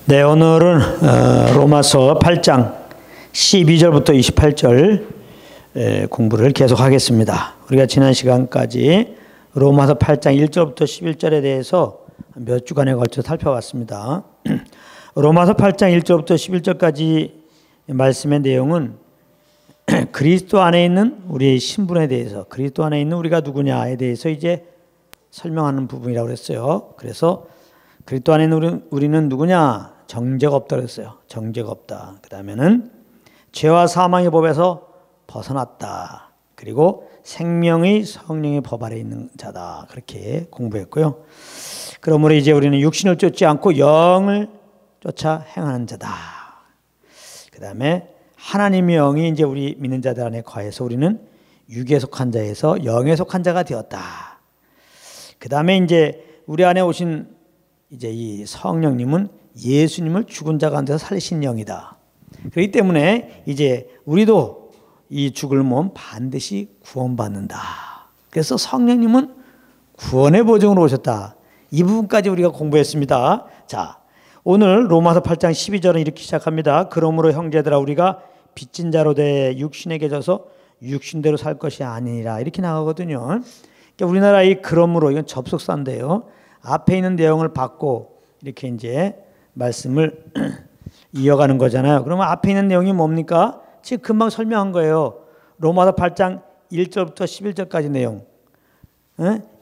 네, 오늘은 로마서 8장 12절부터 28절 공부를 계속하겠습니다. 우리가 지난 시간까지 로마서 8장 1절부터 11절에 대해서 몇 주간에 걸쳐 살펴봤습니다. 로마서 8장 1절부터 11절까지 말씀의 내용은 그리스도 안에 있는 우리의 신분에 대해서, 그리스도 안에 있는 우리가 누구냐에 대해서 이제 설명하는 부분이라고 그랬어요. 그래서 그리스도 안에 있는 우리는 누구냐? 정죄가 없다 그랬어요. 정죄가 없다. 그 다음에는 죄와 사망의 법에서 벗어났다. 그리고 생명의 성령의 법 아래 있는 자다. 그렇게 공부했고요. 그러므로 이제 우리는 육신을 쫓지 않고 영을 쫓아 행하는 자다. 그 다음에 하나님의 영이 이제 우리 믿는 자들 안에 거해서 우리는 육에 속한 자에서 영에 속한 자가 되었다. 그 다음에 이제 우리 안에 오신 이제 이 성령님은 예수님을 죽은 자 가운데서 살리신 영이다. 그렇기 때문에 이제 우리도 이 죽을 몸 반드시 구원받는다. 그래서 성령님은 구원의 보증으로 오셨다. 이 부분까지 우리가 공부했습니다. 자, 오늘 로마서 8장 12절은 이렇게 시작합니다. 그러므로 형제들아 우리가 빚진 자로 돼 육신에게 져서 육신대로 살 것이 아니니라. 이렇게 나가거든요. 그러니까 우리나라 이 그러므로 이건 접속사인데요. 앞에 있는 내용을 받고 이렇게 이제 말씀을 이어가는 거잖아요. 그러면 앞에 있는 내용이 뭡니까? 지금 금방 설명한 거예요. 로마서 8장 1절부터 11절까지 내용.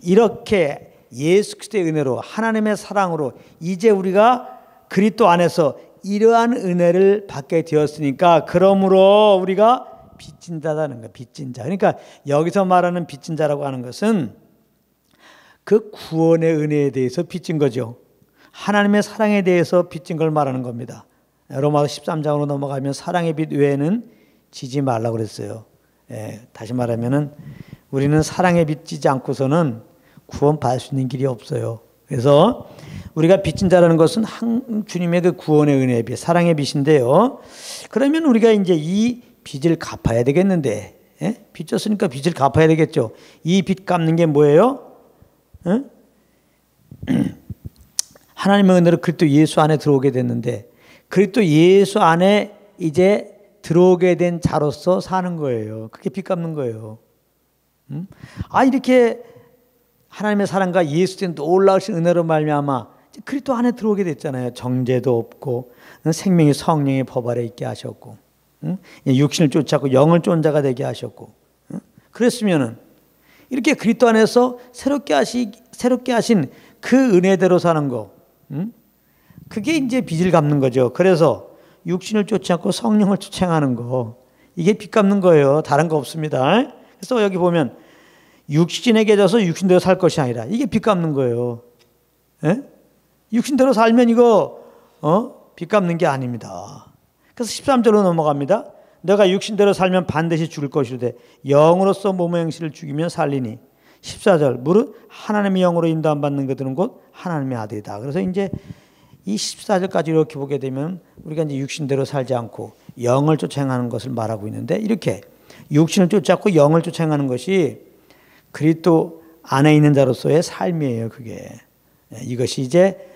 이렇게 예수 그리스도의 은혜로 하나님의 사랑으로 이제 우리가 그리스도 안에서 이러한 은혜를 받게 되었으니까 그러므로 우리가 빚진 자라는 거예요. 빚진 자. 그러니까 여기서 말하는 빚진 자라고 하는 것은 그 구원의 은혜에 대해서 빚진 거죠. 하나님의 사랑에 대해서 빚진 걸 말하는 겁니다. 로마서 13장으로 넘어가면 사랑의 빚 외에는 지지 말라고 그랬어요. 다시 말하면은 우리는 사랑의 빚 지지 않고서는 구원 받을 수 있는 길이 없어요. 그래서 우리가 빚진 자라는 것은 주님의 그 구원의 은혜의 빚, 사랑의 빚인데요. 그러면 우리가 이제 이 빚을 갚아야 되겠는데, 빚 졌으니까 빚을 갚아야 되겠죠. 이 빚 갚는 게 뭐예요? 하나님의 은혜로 그리스도 예수 안에 들어오게 됐는데 그리스도 예수 안에 이제 들어오게 된 자로서 사는 거예요. 그게 빚 갚는 거예요. 이렇게 하나님의 사랑과 예수의 놀라우신 은혜로 말미암아 그리스도 안에 들어오게 됐잖아요. 정죄도 없고 생명의 성령의 법 아래 있게 하셨고 육신을 쫓았고 영을 쫓은 자가 되게 하셨고 그랬으면은 이렇게 그리스도 안에서 새롭게 하신 그 은혜대로 사는 거, 그게 이제 빚을 갚는 거죠. 그래서 육신을 쫓지 않고 성령을 쫓아하는 거, 이게 빚 갚는 거예요. 다른 거 없습니다. 그래서 여기 보면 육신에게 져서 육신대로 살 것이 아니라 이게 빚 갚는 거예요. 육신대로 살면 이거 빚 갚는 게 아닙니다. 그래서 13절로 넘어갑니다. 내가 육신대로 살면 반드시 죽을 것이로되 영으로서 몸의 행실을 죽이면 살리니. 14절 무릇 하나님의 영으로 인도함 받는 그들은 곧 하나님의 아들이다. 그래서 이제 이 14절까지 이렇게 보게 되면 우리가 이제 육신대로 살지 않고 영을 쫓아 행하는 것을 말하고 있는데 이렇게 육신을 쫓지 영을 쫓아 행하는 것이 그리스도 안에 있는 자로서의 삶이에요. 그게 이것이 이제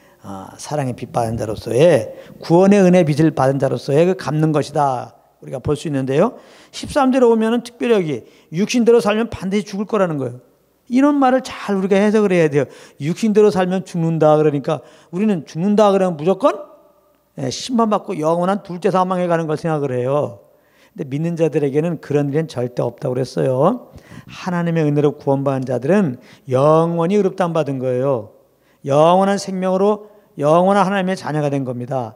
사랑의 빚 받은 자로서의 구원의 은혜 빚을 받은 자로서의 그 갚는 것이다. 우리가 볼 수 있는데요. 13절에 오면은 특별히 여기 육신대로 살면 반드시 죽을 거라는 거예요. 이런 말을 잘 우리가 해석을 해야 돼요. 육신대로 살면 죽는다 그러니까 우리는 죽는다 그러면 무조건 심판받고 영원한 둘째 사망에 가는 걸 생각을 해요. 근데 믿는 자들에게는 그런 일은 절대 없다고 그랬어요. 하나님의 은혜로 구원받은 자들은 영원히 의롭다함 받은 거예요. 영원한 생명으로 영원한 하나님의 자녀가 된 겁니다.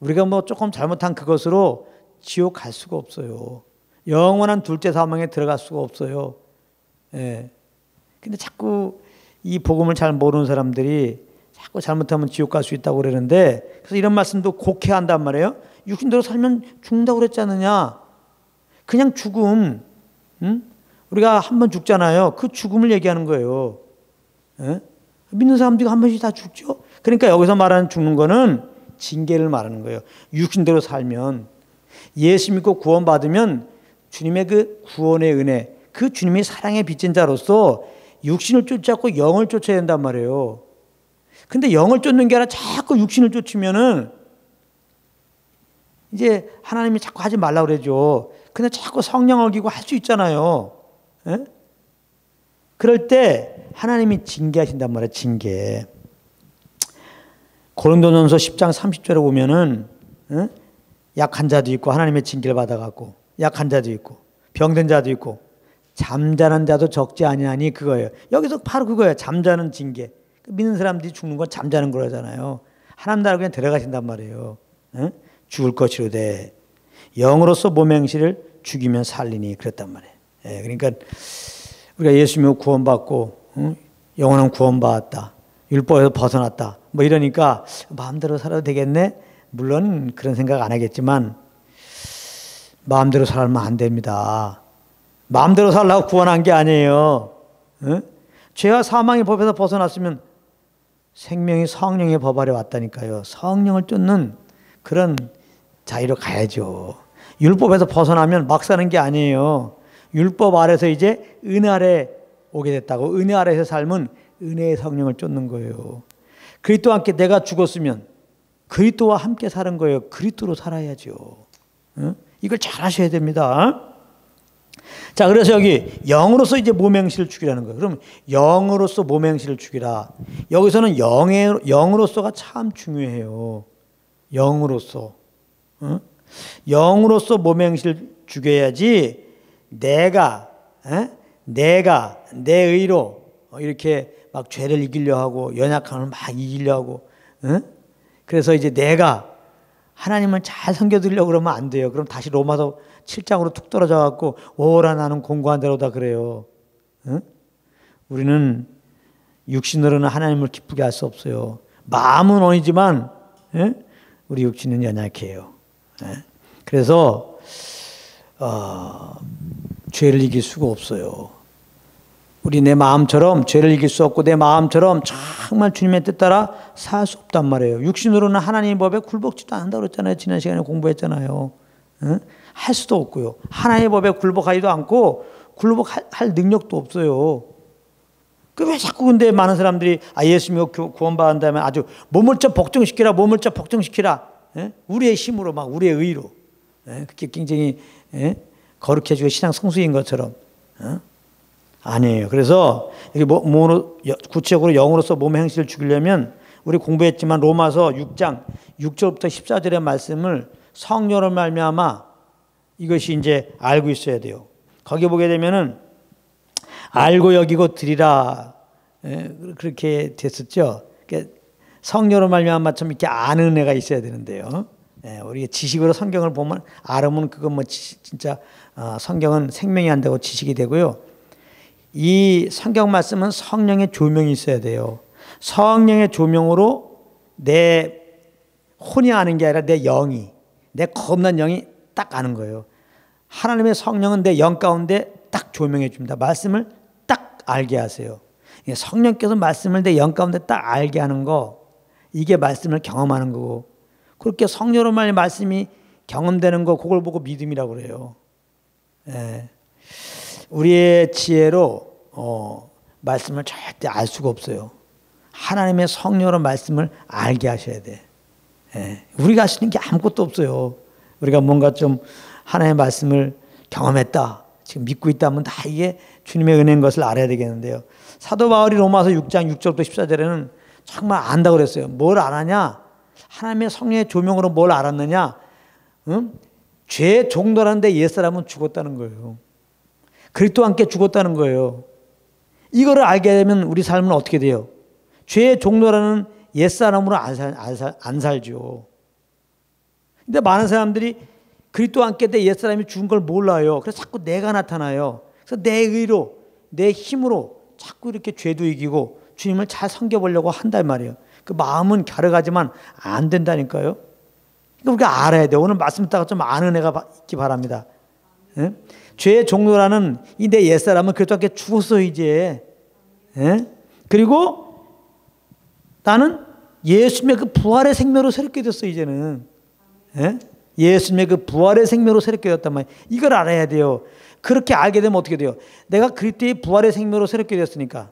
우리가 뭐 조금 잘못한 그것으로 지옥 갈 수가 없어요. 영원한 둘째 사망에 들어갈 수가 없어요. 근데 자꾸 이 복음을 잘 모르는 사람들이 자꾸 잘못하면 지옥 갈 수 있다고 그러는데 그래서 이런 말씀도 곡해한단 말이에요. 육신대로 살면 죽는다고 그랬지 않느냐. 그냥 죽음. 우리가 한 번 죽잖아요. 그 죽음을 얘기하는 거예요. 믿는 사람들이 한 번씩 다 죽죠. 그러니까 여기서 말하는 죽는 거는 징계를 말하는 거예요. 육신대로 살면 예수 믿고 구원받으면 주님의 그 구원의 은혜, 그 주님의 사랑에 빚진 자로서 육신을 쫓지 않고 영을 쫓아야 된단 말이에요. 근데 영을 쫓는 게 아니라 자꾸 육신을 쫓으면은 이제 하나님이 자꾸 하지 말라고 그러죠. 근데 자꾸 성령 어기고 할 수 있잖아요. 예? 그럴 때 하나님이 징계하신단 말이에요. 징계. 고린도전서 10장 30절에 보면은 약한 자도 있고 하나님의 징계를 받아갖고 약한 자도 있고 병든 자도 있고 잠자는 자도 적지 아니하니 그거예요. 여기서 바로 그거예요. 잠자는 징계. 믿는 사람들이 죽는 건 잠자는 거잖아요. 하나님 나라 그냥 들어가신단 말이에요. 죽을 것이로되 영으로서 몸의 행실을 죽이면 살리니 그랬단 말이에요. 그러니까 우리가 예수 믿고 구원받고 영원한 구원받았다. 율법에서 벗어났다. 뭐 이러니까 마음대로 살아도 되겠네? 물론 그런 생각 안 하겠지만 마음대로 살면 안 됩니다. 마음대로 살라고 구원한 게 아니에요. 죄와 사망의 법에서 벗어났으면 생명이 성령의 법 아래 왔다니까요. 성령을 쫓는 그런 자유로 가야죠. 율법에서 벗어나면 막 사는 게 아니에요. 율법 아래서 이제 은혜 아래 오게 됐다고. 은혜 아래에서 삶은 은혜의 성령을 쫓는 거예요. 그리스도와 함께 내가 죽었으면 그리스도와 함께 사는 거예요. 그리스도로 살아야죠. 이걸 잘 하셔야 됩니다. 자, 그래서 여기 영으로서 이제 몸의 행실을 죽이라는 거예요. 그럼 영으로서 몸의 행실을 죽이라. 여기서는 영으로서가 참 중요해요. 영으로서. 영으로서 몸의 행실을 죽여야지 내가 내 의로 이렇게 막 죄를 이기려 하고 연약함을 막 이기려 하고 그래서 이제 내가 하나님을 잘 섬겨드리려고 그러면 안 돼요. 그럼 다시 로마서 7장으로 툭 떨어져 갖고 오라 나는 공고한 대로다 그래요. 우리는 육신으로는 하나님을 기쁘게 할 수 없어요. 마음은 원이지만 우리 육신은 연약해요. 그래서 죄를 이길 수가 없어요. 우리 내 마음처럼 죄를 이길 수 없고 내 마음처럼 정말 주님의 뜻 따라 살 수 없단 말이에요. 육신으로는 하나님의 법에 굴복지도 않는다고 그랬잖아요. 지난 시간에 공부했잖아요. 할 수도 없고요. 하나님의 법에 굴복하지도 않고 굴복할 능력도 없어요. 왜 자꾸 근데 많은 사람들이 예수 믿고 구원받은 다음에 아주 몸을 좀 복종시키라 몸을 좀 복종시키라 우리의 힘으로 막 우리의 의로 그게 굉장히 거룩해지고 신앙 성수인 것처럼 아니에요. 그래서 이게 구체적으로 영으로서 몸의 행실을 죽이려면 우리 공부했지만 로마서 6장 6절부터 14절의 말씀을 성령으로 말미암아 이것이 이제 알고 있어야 돼요. 거기 보게 되면은 알고 여기고 드리라 그렇게 됐었죠. 성령으로 말미암아 좀 이렇게 아는 애가 있어야 되는데요. 우리 지식으로 성경을 보면 알으면 그건 뭐 진짜 성경은 생명이 안 되고 지식이 되고요. 이 성경 말씀은 성령의 조명이 있어야 돼요. 성령의 조명으로 내 혼이 아는 게 아니라 내 영이, 내 겁난 영이 딱 아는 거예요. 하나님의 성령은 내 영 가운데 딱 조명해 줍니다. 말씀을 딱 알게 하세요. 성령께서 말씀을 내 영 가운데 딱 알게 하는 거, 이게 말씀을 경험하는 거고, 그렇게 성령으로 말씀이 경험되는 거, 그걸 보고 믿음이라고 그래요. 우리의 지혜로 말씀을 절대 알 수가 없어요. 하나님의 성령으로 말씀을 알게 하셔야 돼. 우리가 할 수 있는 게 아무것도 없어요. 우리가 뭔가 좀 하나님의 말씀을 경험했다, 지금 믿고 있다면 다 이게 주님의 은혜인 것을 알아야 되겠는데요. 사도 바울이 로마서 6장 6절부터 14절에는 정말 안다고 그랬어요. 뭘 알았냐? 하나님의 성령의 조명으로 뭘 알았느냐? 죄의 종노라는데 옛사람은 죽었다는 거예요. 그리스도와 함께 죽었다는 거예요. 이거를 알게 되면 우리 삶은 어떻게 돼요? 죄의 종노라는 옛사람으로 안 살죠. 근데 많은 사람들이 그리스도와 함께 내 옛사람이 죽은 걸 몰라요. 그래서 자꾸 내가 나타나요. 그래서 내 의로, 내 힘으로 자꾸 이렇게 죄도 이기고 주님을 잘 섬겨보려고 한단 말이에요. 그 마음은 갸륵하지만 안 된다니까요. 그러니까 우리가 알아야 돼요. 오늘 말씀 듣다가 좀 아는 애가 있기 바랍니다. 죄의 종로라는 이 내 옛사람은 그리스도와 함께 죽었어 이제. 그리고 나는 예수님의 그 부활의 생명으로 새롭게 됐어 이제는. 예수님의 그 부활의 생명으로 새롭게 되었단 말이에요. 이걸 알아야 돼요. 그렇게 알게 되면 어떻게 돼요? 내가 그리스도의 부활의 생명으로 새롭게 됐으니까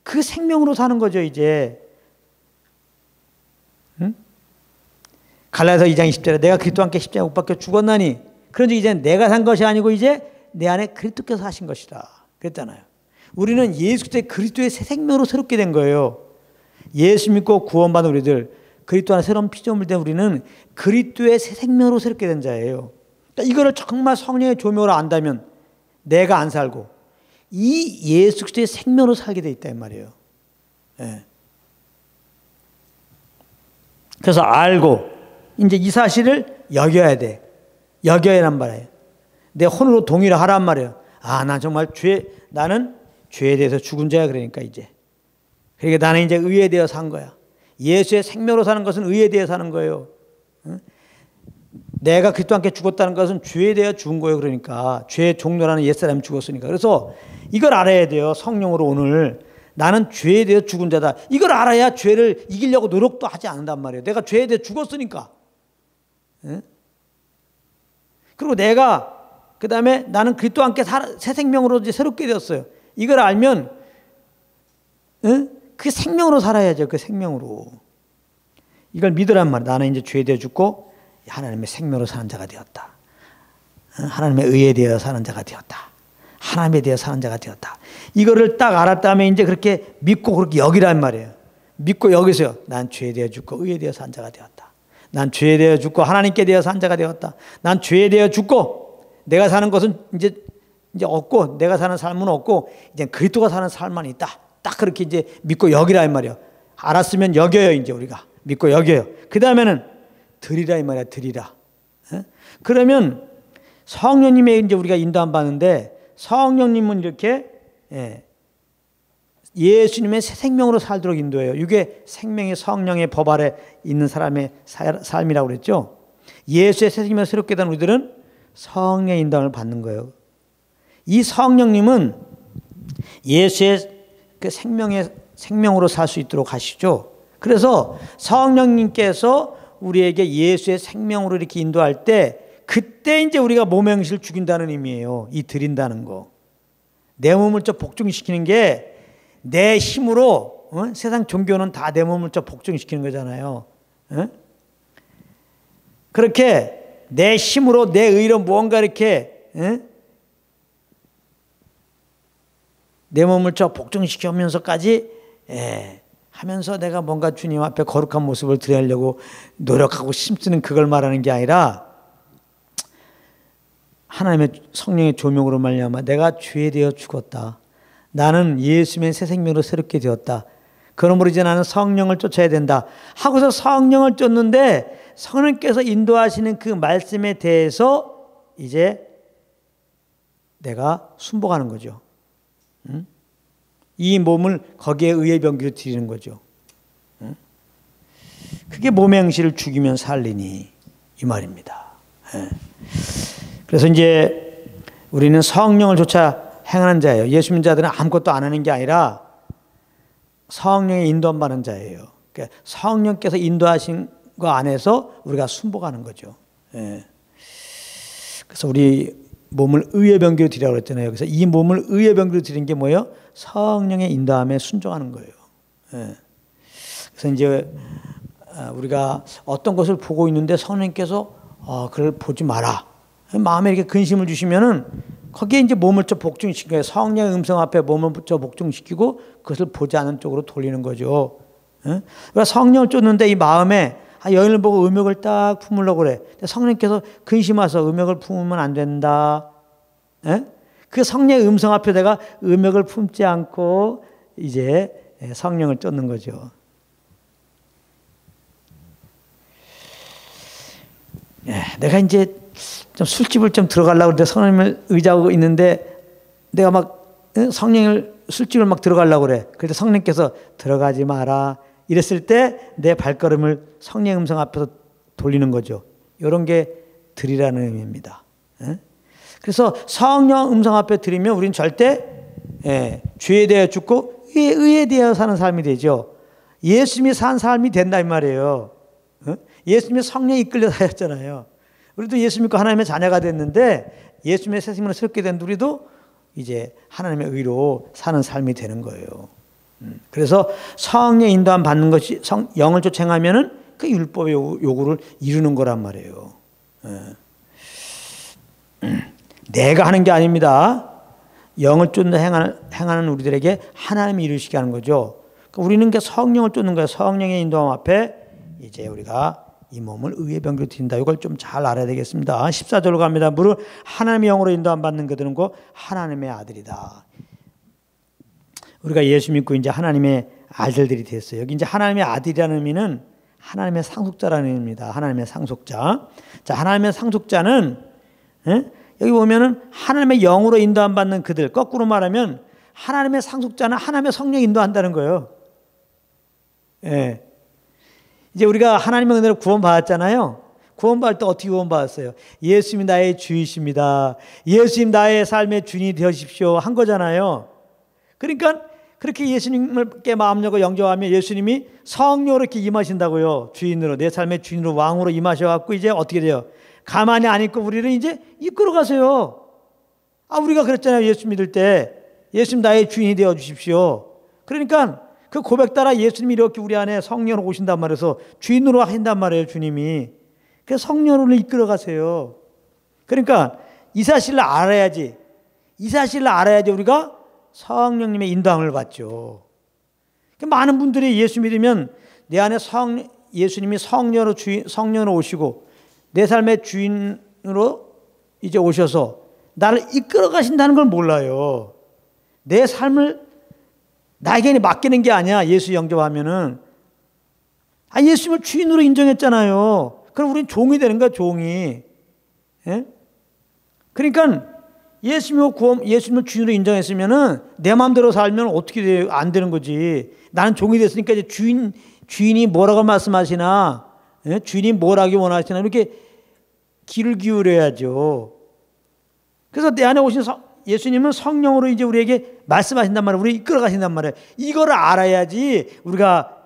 그 생명으로 사는 거죠 이제. 갈라디아서 2장 20절에 내가 그리스도와 함께 십자가에 못 박혀 죽었나니 그런즉 이제 내가 산 것이 아니고 이제 내 안에 그리스도께서 하신 것이다 그랬잖아요. 우리는 예수 그리스도의 새 생명으로 새롭게 된 거예요. 예수 믿고 구원받은 우리들, 그리스도 안에 새로운 피조물 된 우리는 그리스도의 새 생명으로 새롭게 된 자예요. 그러니까 이거를 정말 성령의 조명으로 안다면 내가 안 살고 이 예수 그리스도의 생명으로 살게 돼 있다 이 말이에요. 예. 그래서 알고 이제 이 사실을 여겨야 돼. 여겨야 한 말이에요. 내 혼으로 동의를 하란 말이에요. 아, 난 정말 나는 죄에 대해서 죽은 자야. 그러니까 이제. 그러니까 나는 이제 의에 대해 산 거야. 예수의 생명으로 사는 것은 의에 대해 사는 거예요. 응? 내가 그리스도와 함께 죽었다는 것은 죄에 대해 죽은 거예요. 그러니까 죄의 종로라는 옛사람이 죽었으니까. 그래서 이걸 알아야 돼요. 성령으로 오늘 나는 죄에 대해 죽은 자다. 이걸 알아야 죄를 이기려고 노력도 하지 않는단 말이에요. 내가 죄에 대해 죽었으니까. 응? 그리고 내가 그 다음에 나는 그리스도와 함께 새 생명으로 이제 새롭게 되었어요. 이걸 알면 응? 그 생명으로 살아야죠. 그 생명으로. 이걸 믿으란 말이에요. 나는 이제 죄에 대해 죽고 하나님의 생명으로 사는 자가 되었다. 하나님의 의에 대해 사는 자가 되었다. 하나님에 대해 사는 자가 되었다. 이거를 딱 알았다면 이제 그렇게 믿고 그렇게 여기란 말이에요. 믿고 여기서요. 난 죄에 대해 죽고 의에 대해 사는 자가 되었다. 난 죄에 대해 죽고 하나님께 대해 사는 자가 되었다. 난 죄에 대해 죽고 내가 사는 것은 이제 없고 내가 사는 삶은 없고 이제 그리스도가 사는 삶만 있다. 딱 그렇게 이제 믿고 여기라 이 말이에요. 알았으면 여겨요. 이제 우리가 믿고 여겨요. 그 다음에는 드리라 이 말이야. 드리라. 그러면 성령님의 이제 우리가 인도함 받는데 성령님은 이렇게 예수님의 새 생명으로 살도록 인도해요. 이게 생명의 성령의 법 아래 있는 사람의 삶이라고 그랬죠. 예수의 새 생명을 새롭게 된 우리들은 성령의 인도함을 받는 거예요. 이 성령님은 예수의 그 생명으로 살 수 있도록 하시죠. 그래서 성령님께서 우리에게 예수의 생명으로 이렇게 인도할 때 그때 이제 우리가 몸의 행실을 죽인다는 의미예요. 이 드린다는 거. 내 몸을 좀 복종시키는 게 내 힘으로 세상 종교는 다 내 몸을 좀 복종시키는 거잖아요. 그렇게 내 힘으로 내 의로 무언가 이렇게 내 몸을 좀 복종시키면서까지 하면서 내가 뭔가 주님 앞에 거룩한 모습을 드리려고 노력하고 힘쓰는 그걸 말하는 게 아니라 하나님의 성령의 조명으로 말미암아 내가 죄에 대해 죽었다. 나는 예수님의 새 생명으로 새롭게 되었다. 그러므로 이제 나는 성령을 쫓아야 된다. 하고서 성령을 쫓는데 성령께서 인도하시는 그 말씀에 대해서 이제 내가 순복하는 거죠. 이 몸을 거기에 의의 병기로 드리는 거죠. 그게 몸의 행실을 죽이면 살리니 이 말입니다. 그래서 이제 우리는 성령을 쫓아 행하는 자예요. 예수 믿는 자들은 아무것도 안 하는 게 아니라 성령의 인도함 받는 자예요. 그러니까 성령께서 인도하신 거 안에서 우리가 순복하는 거죠. 그래서 우리 몸을 의의 병기로 드리라고 그랬잖아요. 그래서 이 몸을 의의 병기로 드리는 게 뭐예요? 성령의 인도함에 순종하는 거예요. 그래서 이제 우리가 어떤 것을 보고 있는데 성령님께서 그걸 보지 마라. 마음에 이렇게 근심을 주시면은 거기에 이제 몸을 좀 복종시키고 성령의 음성 앞에 몸을 좀 복종시키고 그것을 보지 않는 쪽으로 돌리는 거죠. 그러니까 성령을 쫓는데 이 마음에 여인을 보고 음욕을 딱 품으려고 그래. 성령께서 근심하셔서 음욕을 품으면 안 된다. 그 성령의 음성 앞에 내가 음욕을 품지 않고 이제 성령을 쫓는 거죠. 내가 이제 좀 술집을 좀 들어가려고 그러는데 성령님을 의지하고 있는데 내가 막 술집을 막 들어가려고 그래. 그때 성령께서 들어가지 마라 이랬을 때 내 발걸음을 성령의 음성 앞에서 돌리는 거죠. 이런 게 드리라는 의미입니다. 그래서 성령 음성 앞에 드리면 우리는 절대 죄에 대해 죽고 의에 대해 사는 삶이 되죠. 예수님이 산 삶이 된다 이 말이에요. 예수님이 성령에 이끌려 사였잖아요. 우리도 예수 믿고 하나님의 자녀가 됐는데 예수님의 새 생명으로 새롭게 된 우리도 이제 하나님의 의로 사는 삶이 되는 거예요. 그래서 성령의 인도함 받는 것이 영을 쫓아 행하면은 그 율법의 요구를 이루는 거란 말이에요. 내가 하는 게 아닙니다. 영을 쫓는 행하는 우리들에게 하나님이 이루시게 하는 거죠. 그러니까 우리는 그 성령을 쫓는 거예요. 성령의 인도함 앞에 이제 우리가 이 몸을 의의 병기로 드린다. 이걸 좀 잘 알아야 되겠습니다. 14절로 갑니다. 무릇 하나님의 영으로 인도함 받는 그들은 곧 하나님의 아들이다. 우리가 예수 믿고 이제 하나님의 아들들이 됐어요. 여기 이제 하나님의 아들이라는 의미는 하나님의 상속자라는 의미입니다. 하나님의 상속자. 자, 하나님의 상속자는 여기 보면은 하나님의 영으로 인도함 받는 그들. 거꾸로 말하면 하나님의 상속자는 하나님의 성령 인도한다는 거예요. 예. 이제 우리가 하나님의 은혜로 구원받았잖아요. 구원받을 때 어떻게 구원받았어요? 예수님이 나의 주이십니다. 예수님 나의 삶의 주인이 되십시오 한 거잖아요. 그러니까 그렇게 예수님께 마음 열고 영접하면 예수님이 성령으로 이렇게 임하신다고요. 주인으로, 내 삶의 주인으로, 왕으로 임하셔갖고 이제 어떻게 돼요? 가만히 안 있고 우리를 이제 이끌어 가세요. 우리가 그랬잖아요. 예수 믿을 때 예수님 나의 주인이 되어 주십시오. 그러니까 그 고백 따라 예수님이 이렇게 우리 안에 성령으로 오신단 말이어서 주인으로 하신단 말이에요. 주님이. 그래서 성령으로 이끌어 가세요. 그러니까 이 사실을 알아야지. 이 사실을 알아야지 우리가 성령님의 인도함을 받죠. 많은 분들이 예수 믿으면 내 안에 예수님이 성령으로 오시고 내 삶의 주인으로 이제 오셔서 나를 이끌어 가신다는 걸 몰라요. 내 삶을 나에게 맡기는 게 아니야. 예수 영접하면은. 예수님을 주인으로 인정했잖아요. 그럼 우리는 종이 되는 거야, 종이. 예? 그러니까 예수님을 주인으로 인정했으면은 내 마음대로 살면 어떻게 돼요? 안 되는 거지. 나는 종이 됐으니까 이제 주인이 뭐라고 말씀하시나, 예? 주인이 뭘 하기 원하시나 이렇게 귀를 기울여야죠. 그래서 내 안에 오신 예수님은 성령으로 이제 우리에게 말씀하신단 말이에요. 우리 이끌어 가신단 말이에요. 이거를 알아야지 우리가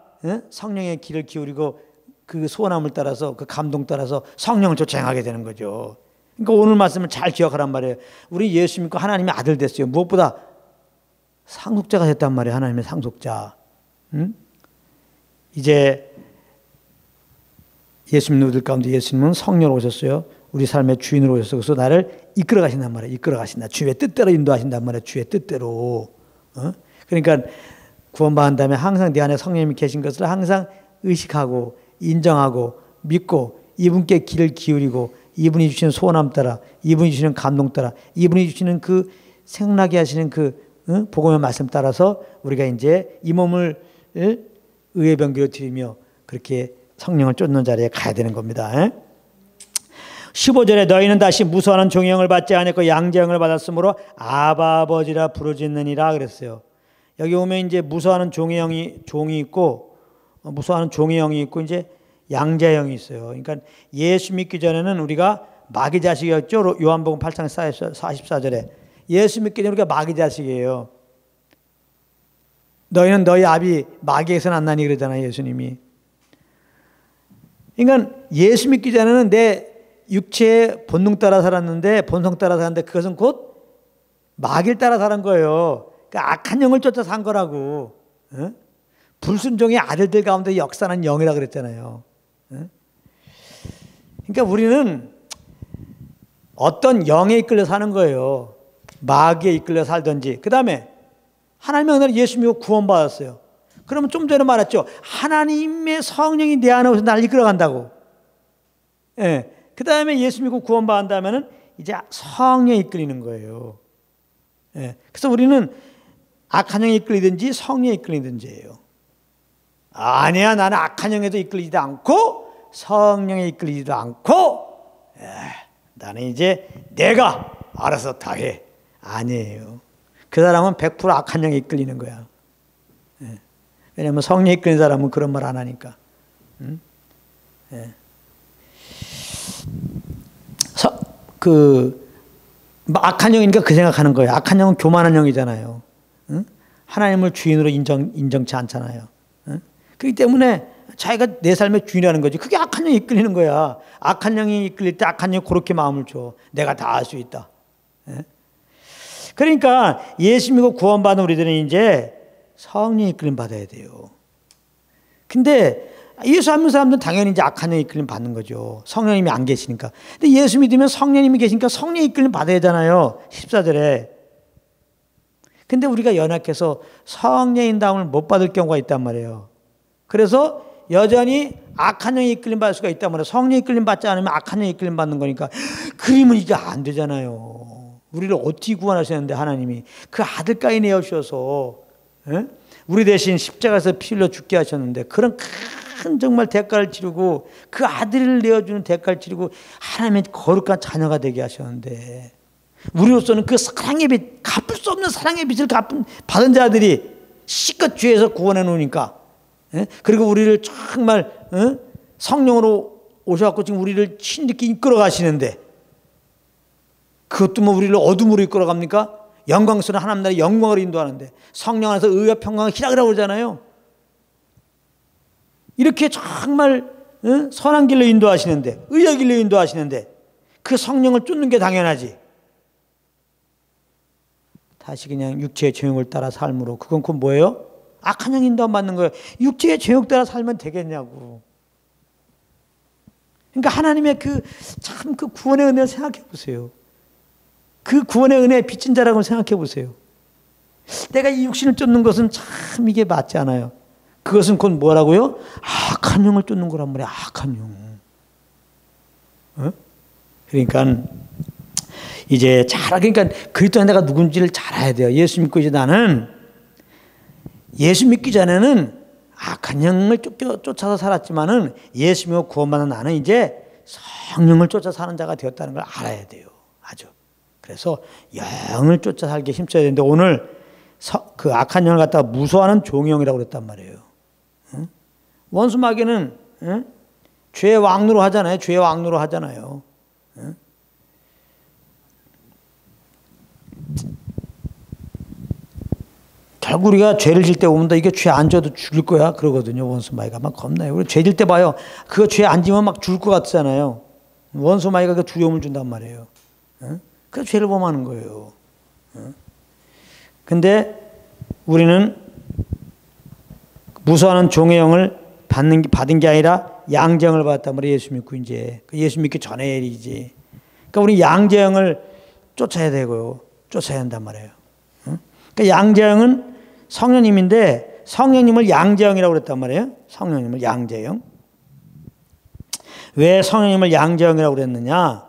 성령의 귀를 기울이고 그 소원함을 따라서 그 감동 따라서 성령을 쫓아 행하게 되는 거죠. 그러니까 오늘 말씀을 잘 기억하란 말이에요. 우리 예수 믿고 하나님의 아들 됐어요. 무엇보다 상속자가 됐단 말이에요. 하나님의 상속자. 이제 예수 믿는 우리들 가운데 예수님은 성령으로 오셨어요. 우리 삶의 주인으로 오셔서 그래서 나를 이끌어 가신단 말이에요. 이끌어 가신다. 주의 뜻대로 인도하신단 말이에요. 주의 뜻대로. 그러니까 구원받은 다음에 항상 내 안에 성령님이 계신 것을 항상 의식하고 인정하고 믿고 이분께 귀를 기울이고 이분이 주시는 소원함 따라 이분이 주시는 감동 따라 이분이 주시는 그 생각나게 하시는 그 복음의 말씀 따라서 우리가 이제 이 몸을 의의 병기로 드리며 그렇게 성령을 쫓는 자리에 가야 되는 겁니다. 15절에 너희는 다시 무서워하는 종의 영을 받지 않았고 양자의 영을 받았으므로 아바 아버지라 부르짖느니라 그랬어요. 여기 오면 이제 무서워하는 종이 있고 무서워하는 종의 영이 있고 이제 양자의 영이 있어요. 그러니까 예수 믿기 전에는 우리가 마귀 자식이었죠. 요한복음 8장 44절에 예수 믿기 전에 우리가 마귀 자식이에요. 너희는 너희 아비 마귀에서 났나니 그러잖아요. 예수님이. 그러니까 예수 믿기 전에는 내 육체의 본능 따라 살았는데 본성 따라 살았는데 그것은 곧 마귀를 따라 살은 거예요. 그러니까 악한 영을 쫓아 산 거라고. 불순종의 아들들 가운데 역사는 영이라 그랬잖아요. 그러니까 우리는 어떤 영에 이끌려 사는 거예요. 마귀에 이끌려 살든지. 그 다음에 하나님의 은혜로 예수 믿고 구원받았어요. 그러면 좀 전에 말했죠. 하나님의 성령이 내 안에 오셔서 나를 이끌어 간다고. 예. 그 다음에 예수 믿고 구원받는다면 이제 성령에 이끌리는 거예요. 예. 그래서 우리는 악한 영에 이끌리든지 성령에 이끌리든지예요. 아니야, 나는 악한 영에도 이끌리지도 않고 성령에 이끌리지도 않고 나는 이제 내가 알아서 다 해. 아니에요. 그 사람은 100% 악한 영에 이끌리는 거야. 예. 왜냐하면 성령에 이끌린 사람은 그런 말 안 하니까. 예. 악한 영이니까 그 생각하는 거예요. 악한 영은 교만한 영이잖아요. 하나님을 주인으로 인정치 않잖아요. 그렇기 때문에 자기가 내 삶의 주인이라는 거지. 그게 악한 영이 이끌리는 거야. 악한 영이 이끌릴 때 악한 영이 그렇게 마음을 줘. 내가 다 할 수 있다. 그러니까 예수 믿고 구원받은 우리들은 이제 성령이 이끌림 받아야 돼요. 근데 예수 안 믿는 사람들은 당연히 이제 악한 영 이끌림 받는 거죠. 성령님이 안 계시니까. 근데 예수 믿으면 성령님이 계시니까 성령 이끌림 받아야 하잖아요. 14절에. 근데 우리가 연약해서 성령의 인도함을 못 받을 경우가 있단 말이에요. 그래서 여전히 악한 영이 이끌림 받을 수가 있단 말이에요. 성령 이끌림 받지 않으면 악한 영이 이끌림 받는 거니까. 그러면 이게 안 되잖아요. 우리를 어떻게 구원하셨는데 하나님이 그 아들까지 내어주셔서 우리 대신 십자가에서 피 흘려 죽게 하셨는데 그런 큰 정말 대가를 치르고 그 아들을 내어주는 대가를 치르고 하나님의 거룩한 자녀가 되게 하셨는데 우리로서는 그 사랑의 빛, 갚을 수 없는 사랑의 빛을 받은 자들이 실컷 죄에서 구원해 놓으니까 그리고 우리를 정말 성령으로 오셔갖고 지금 우리를 신이렇게 이끌어 가시는데 그것도 뭐 우리를 어둠으로 이끌어 갑니까? 영광스러운 하나님 나라의 영광을 인도하는데 성령 안에서 의와 평강을 희락이라고 그러잖아요. 이렇게 정말 선한 길로 인도하시는데 의의 길로 인도하시는데 그 성령을 쫓는 게 당연하지. 다시 그냥 육체의 죄욕을 따라 삶으로 그건 곧 뭐예요? 악한 영 인도함 받는 거예요. 육체의 죄욕 따라 살면 되겠냐고. 그러니까 하나님의 그 구원의 은혜를 생각해 보세요. 그 구원의 은혜에 빚진 자라고 생각해 보세요. 내가 이 육신을 쫓는 것은 참 이게 맞지 않아요. 그것은 곧 뭐라고요? 악한 영을 쫓는 거란 말이야. 악한 영. 그러니까 이제 그러니까 그리스도 내가 누군지를 잘 알아야 돼요. 예수 믿고 이제 나는 예수 믿기 전에는 악한 영을 쫓아서 살았지만은 예수 믿고 구원받은 나는 이제 성령을 쫓아 사는 자가 되었다는 걸 알아야 돼요. 아주. 그래서 영을 쫓아 살게 힘써야 되는데 오늘 그 악한 영을 갖다가 무서워하는 종의 영이라고 그랬단 말이에요. 원수 마귀는 죄의 왕노로 하잖아요. 죄의 왕노로 하잖아요. 결국 우리가 죄를 질 때 보면 이게 죄 안 져도 죽일 거야 그러거든요. 원수 마귀가 막 겁나요. 우리 죄 질 때 봐요. 그거 죄 안 지면 막 죽을 것 같잖아요. 원수 마귀가 그 두려움을 준단 말이에요. 그래서 죄를 범하는 거예요. 근데 우리는 무서워하는 종의 영을 받은 게 아니라 양재영을 받았단 말이에요. 예수 믿고 이제 예수 믿기 전의 일이지. 그러니까 우리 양재영을 쫓아야 되고요. 쫓아야 한단 말이에요. 그러니까 양재영은 성령님인데 성령님을 양재영이라고 그랬단 말이에요. 성령님을 양재영. 왜 성령님을 양재영이라고 그랬느냐?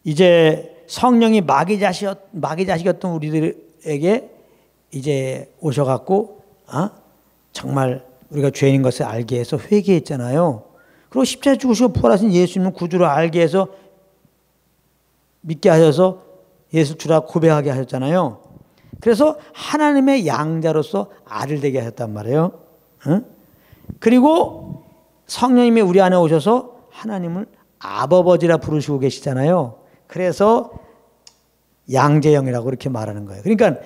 이제 성령이 마귀 자식이었던 우리들에게 이제 오셔갖고 정말 우리가 죄인인 것을 알게 해서 회개했잖아요. 그리고 십자가에 죽으시고 부활하신 예수님은 구주로 알게 해서 믿게 하셔서 예수 주라 고백하게 하셨잖아요. 그래서 하나님의 양자로서 아들 되게 하셨단 말이에요. 그리고 성령님이 우리 안에 오셔서 하나님을 아버지라 부르시고 계시잖아요. 그래서 양재영이라고 그렇게 말하는 거예요. 그러니까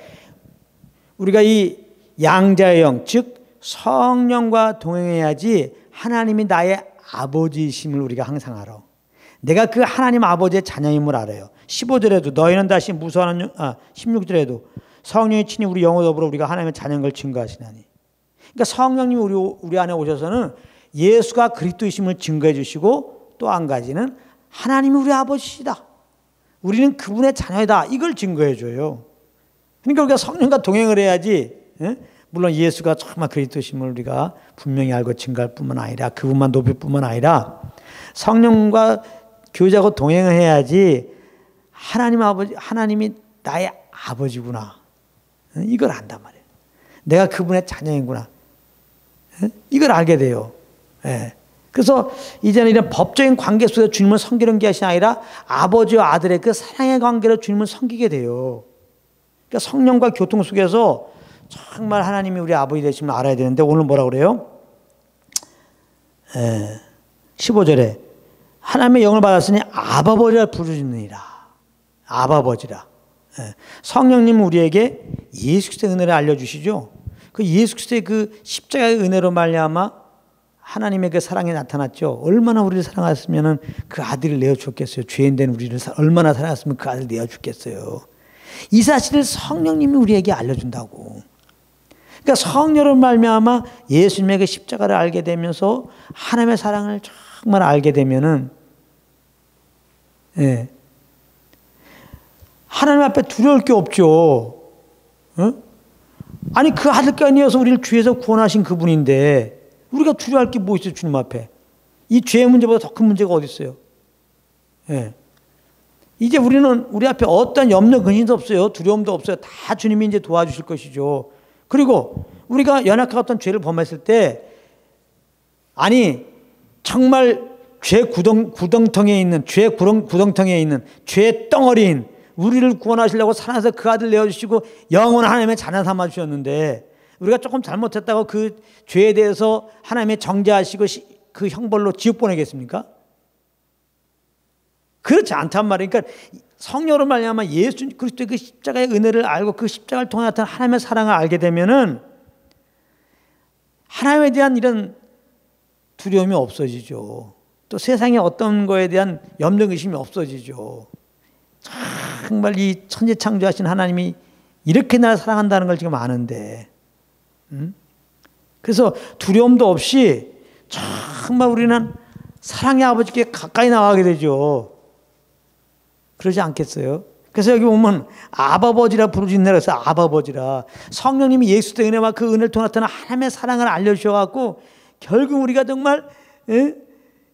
우리가 이 양자의 영, 즉 성령과 동행해야지 하나님이 나의 아버지이심을 우리가 항상 알아. 내가 그 하나님 아버지의 자녀임을 알아요. 15절에도 너희는 다시 무서워하는 16절에도 성령이 친히 우리 영혼 더불어 우리가 하나님의 자녀인 걸 증거하시나니. 그러니까 성령님이 우리 안에 오셔서는 예수가 그리스도이심을 증거해 주시고 또 한 가지는 하나님이 우리 아버지시다. 우리는 그분의 자녀이다. 이걸 증거해 줘요. 그러니까 우리가 성령과 동행을 해야지. 물론 예수가 정말 그리스도심을 우리가 분명히 알고 증거할 뿐만 아니라 그분만 높일 뿐만 아니라 성령과 교제하고 동행을 해야지 하나님이 나의 아버지구나. 이걸 안단 말이에요. 내가 그분의 자녀이구나. 이걸 알게 돼요. 그래서 이제는 이런 법적인 관계 속에서 주님을 섬기는 게 아니라 아버지와 아들의 그 사랑의 관계로 주님을 섬기게 돼요. 그러니까 성령과 교통 속에서 정말 하나님이 우리 아버지 되심을 알아야 되는데 오늘 뭐라고 그래요? 15절에 하나님의 영을 받았으니 아버지라 부르짖느니라. 아버지라. 성령님은 우리에게 예수 그리스도의 은혜를 알려주시죠. 그 예수 그리스도의 그 십자가의 은혜로 말미암아 하나님의 그 사랑이 나타났죠. 얼마나 우리를 사랑하셨으면 그 아들을 내어줬겠어요. 죄인된 우리를 얼마나 사랑했으면 그 아들을 내어줬겠어요. 이 사실을 성령님이 우리에게 알려준다고. 그러니까 성령으로 말미암아 예수님의 그 십자가를 알게 되면서 하나님의 사랑을 정말 알게 되면은, 예, 하나님 앞에 두려울 게 없죠. 아니 그 아들까지 내어서 우리를 죄에서 구원하신 그분인데 우리가 두려워할 게 뭐 있어요? 주님 앞에. 이 죄의 문제보다 더 큰 문제가 어디 있어요? 예. 이제 우리는 우리 앞에 어떤 염려 근심도 없어요. 두려움도 없어요. 다 주님이 이제 도와주실 것이죠. 그리고 우리가 연약한 어떤 죄를 범했을 때, 아니 정말 죄 구덩텅이에 있는 죄 덩어리인 우리를 구원하시려고 살아서 그 아들 내어주시고 영원한 하나님의 자녀 삼아 주셨는데, 우리가 조금 잘못했다고 그 죄에 대해서 하나님의 정죄하시고 그 형벌로 지옥 보내겠습니까? 그렇지 않단 말이에요. 그러니까 성령으로 말미암아 예수 그리스도의 그 십자가의 은혜를 알고 그 십자가를 통해 나타난 하나님의 사랑을 알게 되면은 하나님에 대한 이런 두려움이 없어지죠. 또 세상의 어떤 거에 대한 염려 의심이 없어지죠. 정말 이 천지 창조하신 하나님이 이렇게 나를 사랑한다는 걸 지금 아는데, 그래서 두려움도 없이 정말 우리는 사랑의 아버지께 가까이 나가게 되죠. 그러지 않겠어요? 그래서 여기 보면 아바버지라 부르짖네 그래서 아바버지라, 성령님이 예수 때문에 막 그 은혜를 통해 나타난 하나님의 사랑을 알려주셔갖고 결국 우리가 정말,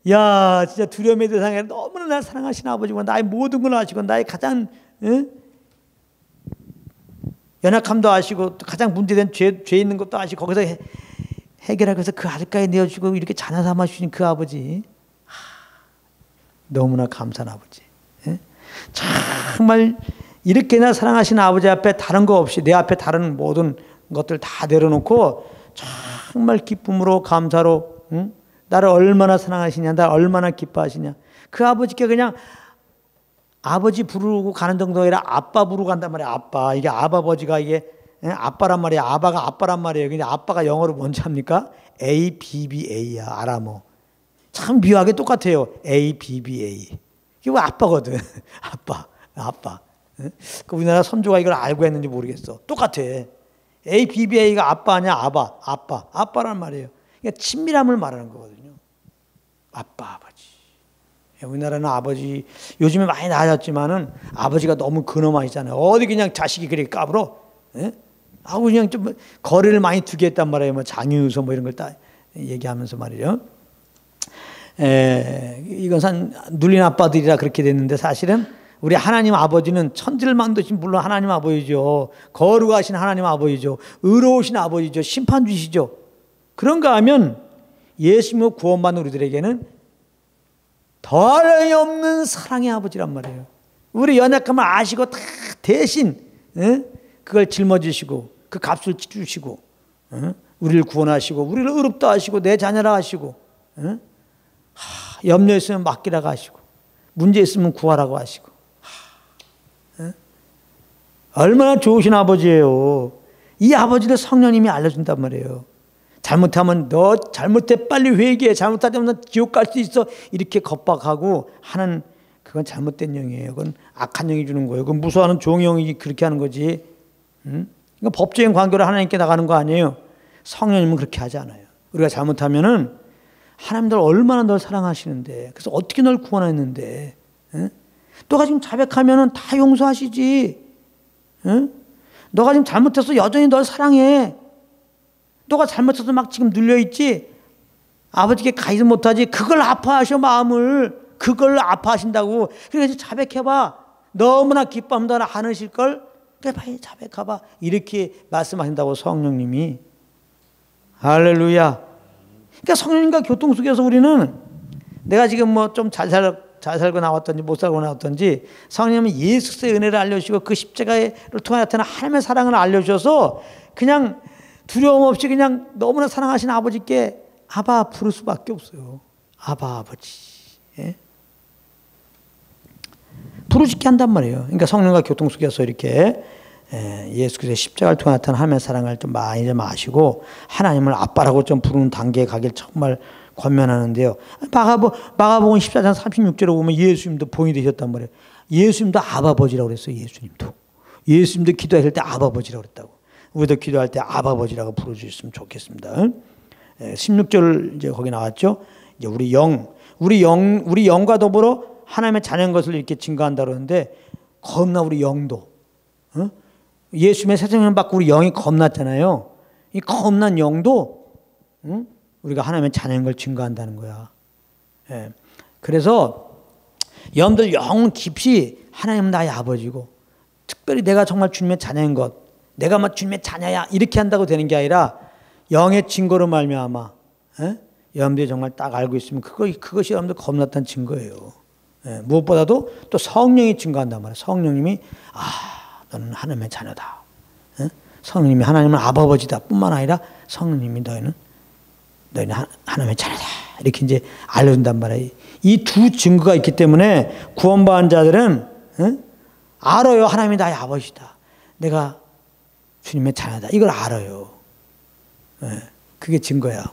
야 진짜 두려움의 대상에 너무나 날 사랑하시는 아버지고 나의 모든 걸 아시고 나의 가장 연약함도 아시고 또 가장 문제된 죄 있는 것도 아시고 거기서 해결하기 위해서 그 아들까지 내어주고 이렇게 자녀 삼아 주신 그 아버지, 너무나 감사한 아버지. 정말 이렇게 나 사랑하시는 아버지 앞에 다른 거 없이 내 앞에 다른 모든 것들 다 내려놓고 정말 기쁨으로 감사로, 나를 얼마나 사랑하시냐, 나를 얼마나 기뻐하시냐, 그 아버지께 그냥 아버지 부르고 가는 정도가 아니라 아빠 부르고 간단 말이야. 아빠. 이게 아바버지가 이게 아빠란 말이야. 아바가 아빠란 말이에요. 근데 아빠가 영어로 뭔지 압니까? ABBA야. 아람어. 참 묘하게 똑같아요. ABBA. 이게 왜 아빠거든. 아빠. 그 우리나라 선조가 이걸 알고 했는지 모르겠어. 똑같아. ABBA가 아빠냐, 아빠란 말이에요. 그러니까 친밀함을 말하는 거거든요. 아버지. 우리나라는 아버지, 요즘에 많이 나아졌지만은 아버지가 너무 근엄하시잖아요. 어디 그냥 자식이 그렇게 까불어? 하고 그냥 좀 거리를 많이 두게 했단 말이에요. 뭐 장유서 뭐 이런 걸 다 얘기하면서 말이에요. 이건 눌린 아빠들이라 그렇게 됐는데, 사실은 우리 하나님 아버지는 천지를 만드신 물론 하나님 아버지죠. 거룩하신 하나님 아버지죠. 의로우신 아버지죠. 심판 주시죠. 그런가 하면 예수님을 구원받는 우리들에게는 더할 없는 사랑의 아버지란 말이에요. 우리 연약함을 아시고 다 대신 그걸 짊어지시고 그 값을 치르시고 우리를 구원하시고 우리를 의롭다 하시고 내 자녀라 하시고 염려 있으면 맡기라고 하시고 문제 있으면 구하라고 하시고, 얼마나 좋으신 아버지예요. 이 아버지를 성령님이 알려준단 말이에요. 잘못하면 너 잘못해 빨리 회개해, 잘못하면 너 지옥 갈 수 있어, 이렇게 겁박하고 하는, 그건 잘못된 영이에요. 그건 악한 영이 주는 거예요. 그건 무서워하는 종의 영이 그렇게 하는 거지. 그러니까 법적인 관계로 하나님께 나가는 거 아니에요. 성령님은 그렇게 하지 않아요. 우리가 잘못하면은 하나님 널 얼마나 널 사랑하시는데, 그래서 어떻게 널 구원했는데, 너가 지금 자백하면은 다 용서하시지. 너가 지금 잘못해서 여전히 널 사랑해. 너가 잘못해서 막 지금 눌려있지, 아버지께 가지 못하지, 그걸 아파하셔. 마음을 그걸 아파하신다고. 그래서 자백해봐. 너무나 기뻐함도 않으실걸. 그래 빨리 자백해봐. 이렇게 말씀하신다고 성령님이. 할렐루야. 그러니까 성령님과 교통 속에서 우리는, 내가 지금 뭐 좀 잘 살고 나왔던지 못 살고 나왔던지, 성령님은 예수의 은혜를 알려주시고 그 십자가를 통해 나타난 하나님의 사랑을 알려주셔서 그냥 두려움 없이 그냥 너무나 사랑하시는 아버지께 아바 부를 수밖에 없어요. 아바 아버지. 부르짖게 한단 말이에요. 그러니까 성령과 교통 속에서 이렇게 예수 그리스도의 십자가를 통해 나타난 하나님의 사랑을 좀 많이 좀 아시고 하나님을 아빠라고 좀 부르는 단계에 가길 정말 권면하는데요. 마가복음 14장 36절에 보면 예수님도 본이 되셨단 말이에요. 예수님도 아버지라고 그랬어요. 예수님도 기도하실 때 아버지라고 그랬다고. 우리도 기도할 때 아버지라고 부르주셨으면 좋겠습니다. 16절 이제 거기 나왔죠. 이제 우리 영과 더불어 하나님의 자녀인 것을 이렇게 증거한다 그러는데 겁나 우리 영도 예수님의 새 생명 받고 우리 영이 겁났잖아요. 이 겁난 영도 우리가 하나님의 자녀인 걸 증거한다는 거야. 그래서 여러분들 영은 깊이 하나님은 나의 아버지고 특별히 내가 정말 주님의 자녀인 것, 내가 막 주님의 자녀야 이렇게 한다고 되는 게 아니라 영의 증거로 말미암아 여러분들이 정말 딱 알고 있으면 그것이 여러분들 겁났다는 증거예요. 무엇보다도 또 성령이 증거한단 말이에요. 성령님이 너는 하나님의 자녀다. 성령님이 하나님은 아버지다 뿐만 아니라 성령님이 너희는 하나님의 자녀다. 이렇게 이제 알려준단 말이에요. 이 두 증거가 있기 때문에 구원받은 자들은 알아요. 하나님이 나의 아버지다. 내가 주님의 자녀다. 이걸 알아요. 그게 증거야.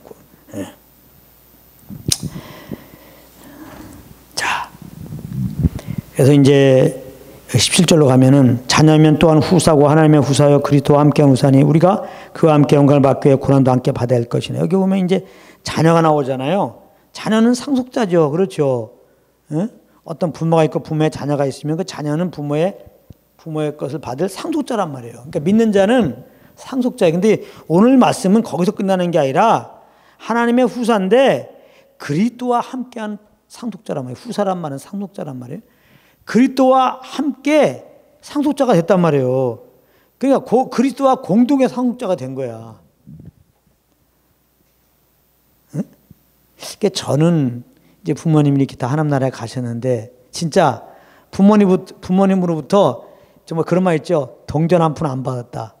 자, 그래서 이제 17절로 가면은 자녀면 또한 후사고 하나님의 후사여 그리스도와 함께한 후사니 우리가 그와 함께 영광을 받기 위해 고난도 함께 받아야 할 것이네. 여기 보면 이제 자녀가 나오잖아요. 자녀는 상속자죠. 그렇죠. 어떤 부모가 있고 부모의 자녀가 있으면 그 자녀는 부모의 것을 받을 상속자란 말이에요. 그러니까 믿는 자는 상속자예요. 근데 오늘 말씀은 거기서 끝나는 게 아니라 하나님의 후사인데 그리스도와 함께한 상속자란 말이에요. 후사란 말은 상속자란 말이에요. 그리스도와 함께 상속자가 됐단 말이에요. 그러니까 그리스도와 공동의 상속자가 된 거야. 그러니까 저는 이제 부모님이 이렇게 다 하나님 나라에 가셨는데 진짜 부모님으로부터 정말 그런 말 있죠. 동전 한 푼 안 받았다.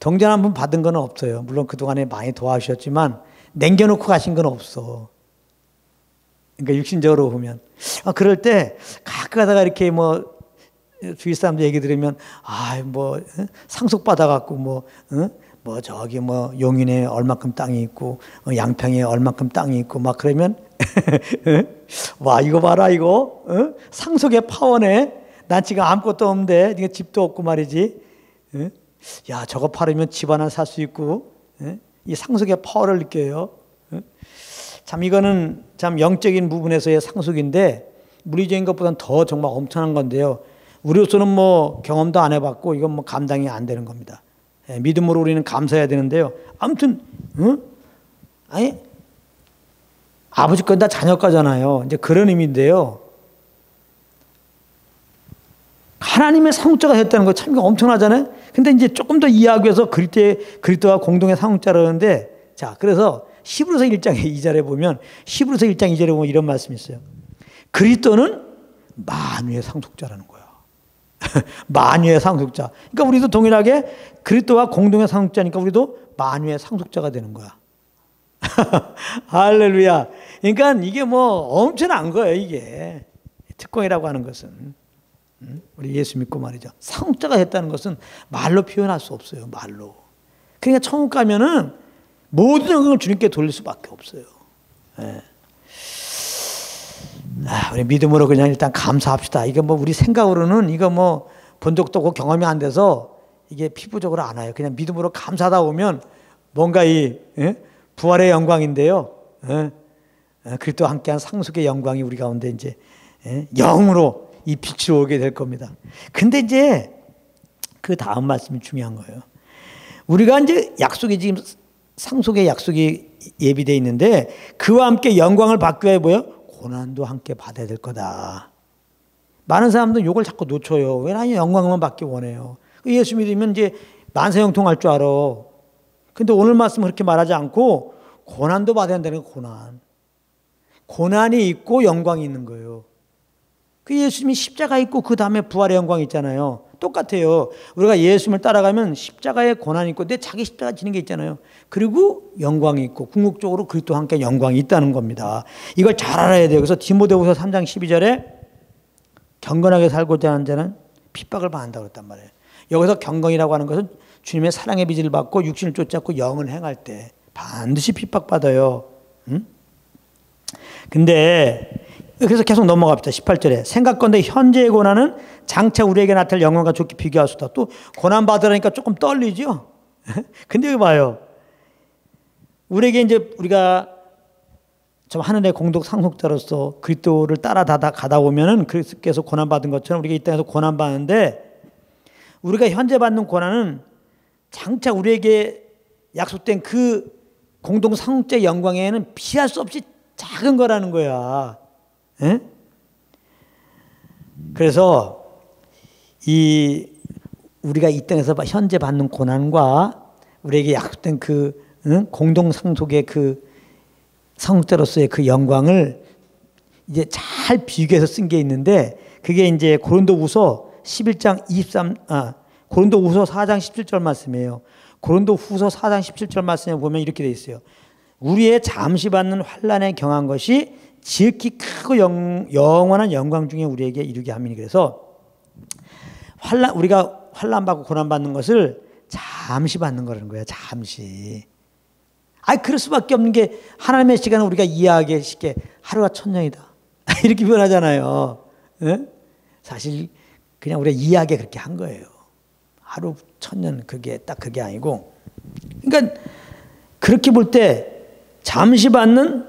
동전 한 푼 받은 건 없어요. 물론 그동안에 많이 도와주셨지만 남겨놓고 가신 건 없어. 그러니까 육신적으로 보면. 그럴 때 가끔 가다가 이렇게 뭐 주위 사람들 얘기 들으면 상속받아갖고 저기 용인에 얼마큼 땅이 있고 양평에 얼마큼 땅이 있고 막 그러면 와 이거 봐라 이거 상속의 파워네. 난 지금 아무것도 없는데 네가 집도 없고 말이지. 야 저거 팔으면 집 하나 살 수 있고 이 상속의 파워를 느껴요. 참 이거는 참 영적인 부분에서의 상속인데 물리적인 것보다는 더 정말 엄청난 건데요. 우리로서는 뭐 경험도 안 해봤고 이건 뭐 감당이 안 되는 겁니다. 믿음으로 우리는 감사해야 되는데요. 아무튼 아니 아버지 건 다 자녀 거잖아요. 이제 그런 의미인데요. 하나님의 상속자가 됐다는 거 참 엄청나잖아요. 근데 이제 조금 더 이해하기 위해서 그리스도와 공동의 상속자라는데 자 그래서 히브리서 1장 2절에 보면 히브리서 1장 2절에 보면 이런 말씀이 있어요. 그리스도는 만유의 상속자라는 거야. 만유의 상속자. 그러니까 우리도 동일하게 그리스도와 공동의 상속자니까 우리도 만유의 상속자가 되는 거야. 할렐루야. 그러니까 이게 뭐 엄청난 거예요. 이게 특권이라고 하는 것은 우리 예수 믿고 말이죠. 상속자가 됐다는 것은 말로 표현할 수 없어요. 말로. 그러니까 천국 가면은 모든 영광을 주님께 돌릴 수밖에 없어요. 우리 믿음으로 그냥 일단 감사합시다. 이게 뭐 우리 생각으로는 이거 뭐 본 적도 없고 경험이 안 돼서 이게 피부적으로 안 와요. 그냥 믿음으로 감사하다 보면 뭔가 이 부활의 영광인데요. 그리스도와 함께한 상속의 영광이 우리 가운데 이제 영으로 이 빛이 오게 될 겁니다. 근데 이제 그 다음 말씀이 중요한 거예요. 우리가 이제 약속이 지금 상속의 약속이 예비되어 있는데 그와 함께 영광을 받기 위해 뭐예요? 고난도 함께 받아야 될 거다. 많은 사람들은 이걸 자꾸 놓쳐요. 왜 나는 영광만 받기 원해요. 예수 믿으면 이제 만사형통할 줄 알아. 근데 오늘 말씀은 그렇게 말하지 않고 고난도 받아야 한다는 거예요. 고난이 있고 영광이 있는 거예요. 그 예수님이 십자가 있고 그 다음에 부활의 영광이 있잖아요. 똑같아요. 우리가 예수님을 따라가면 십자가에 고난이 있고 내 자기 십자가 지는 게 있잖아요. 그리고 영광이 있고 궁극적으로 그리스도와 함께 영광이 있다는 겁니다. 이걸 잘 알아야 돼요. 그래서 디모데후서 3장 12절에 경건하게 살고자 하는 자는 핍박을 받는다고 그랬단 말이에요. 여기서 경건이라고 하는 것은 주님의 사랑의 빚을 받고 육신을 쫓아고 영을 행할 때 반드시 핍박받아요. 근데 그래서 계속 넘어갑시다. 18절에 생각건대 현재의 고난은 장차 우리에게 나타날 영광과 좋게 비교할 수 없다. 또 고난 받으라니까 조금 떨리죠. 근데 여기 봐요. 우리에게 이제 우리가 좀 하늘의 공동 상속자로서 그리스도를 따라 가다 보면은 그리스도께서 고난 받은 것처럼 우리가 이 땅에서 고난 받는데, 우리가 현재 받는 고난은 장차 우리에게 약속된 그 공동 상속자의 영광에는 비할 수 없이 작은 거라는 거야. 에? 그래서 우리가 이 땅에서 현재 받는 고난과 우리에게 약속된 그 공동 상속의 그 상속자로서의 그 영광을 이제 잘 비교해서 쓴 게 있는데, 그게 이제 고린도후서 11장 23, 고린도후서 4장 17절 말씀이에요. 고린도후서 4장 17절 말씀에 보면 이렇게 돼 있어요. 우리의 잠시 받는 환난에 경한 것이 지극히 크고 영원한 영광 중에 우리에게 이르게 함이니. 그래서 우리가 환난 받고 고난 받는 것을 잠시 받는 거라는 거예요. 잠시. 그럴 수밖에 없는 게, 하나님의 시간을 우리가 이해하기 쉽게 하루가 천년이다 이렇게 표현하잖아요. 네? 사실 그냥 우리가 이해하기 그렇게 한 거예요. 하루 천년, 그게 딱 그게 아니고, 그러니까 그렇게 볼 때 잠시 받는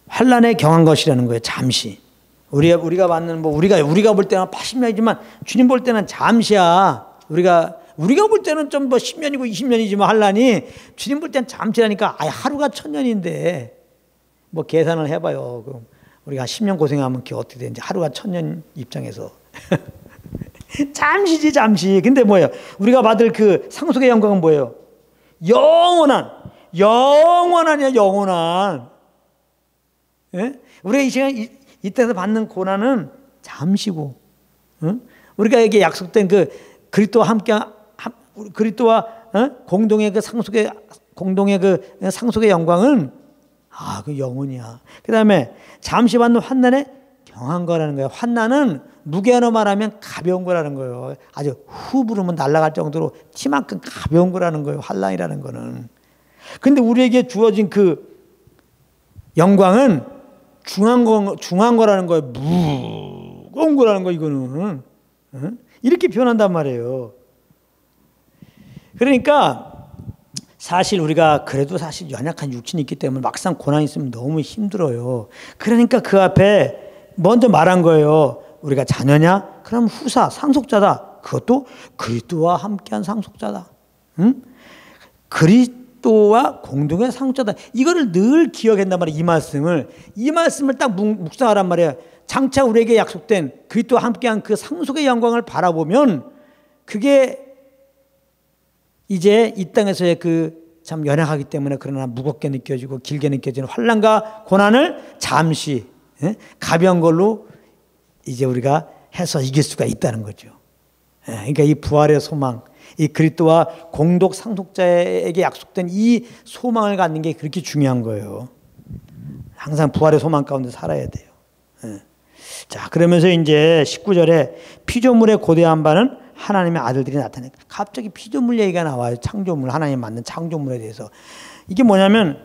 환난에 경한 것이라는 거예요. 잠시. 우리가 받는 우리가 볼 때는 80년이지만 주님 볼 때는 잠시야. 우리가 볼 때는 좀 10년이고 20년이지만 환난이, 주님 볼 때는 잠시라니까. 하루가 천년인데 계산을 해봐요. 그럼 우리가 10년 고생하면 그게 어떻게 되는지, 하루가 천년 입장에서 잠시지, 잠시. 근데 뭐예요? 우리가 받을 그 상속의 영광은 뭐예요? 영원한이야, 영원한. 예? 우리가 이 시간 이 땅에서 받는 고난은 잠시고, 우리가 이게 약속된 그 그리스도와 함께 그리스도와 공동의 그 상속의 영광은 그 영원이야. 그다음에 잠시 받는 환난에 경한 거라는 거예요. 환난은 무게로 말하면 가벼운 거라는 거예요. 아주 후 부르면 날아갈 정도로 티만큼 가벼운 거라는 거예요. 환난이라는 거는. 근데 우리에게 주어진 그 영광은 중한 거라는 거예요. 무거운 거라는 거, 이거는. 이렇게 표현한단 말이에요. 그러니까 사실 우리가 그래도 사실 연약한 육신이 있기 때문에 막상 고난이 있으면 너무 힘들어요. 그러니까 그 앞에 먼저 말한 거예요. 우리가 자녀냐? 그럼 후사, 상속자다. 그것도 그리스도와 함께한 상속자다. 그리스도와 공동의 상속자다. 이거를 늘 기억한단 말이에요. 이 말씀을 딱 묵상하란 말이에요. 장차 우리에게 약속된 그리스도와 함께한 그 상속의 영광을 바라보면, 그게 이제 이 땅에서의 그 참 연약하기 때문에 그러나 무겁게 느껴지고 길게 느껴지는 환난과 고난을 잠시 가벼운 걸로 이제 우리가 해서 이길 수가 있다는 거죠. 그러니까 이 부활의 소망, 이 그리스도와 공동 상속자에게 약속된 이 소망을 갖는 게 그렇게 중요한 거예요. 항상 부활의 소망 가운데 살아야 돼요. 자, 그러면서 이제 19절에 피조물의 고대한 바는 하나님의 아들들이 나타내. 갑자기 피조물 얘기가 나와요. 창조물, 하나님 만든 창조물에 대해서. 이게 뭐냐면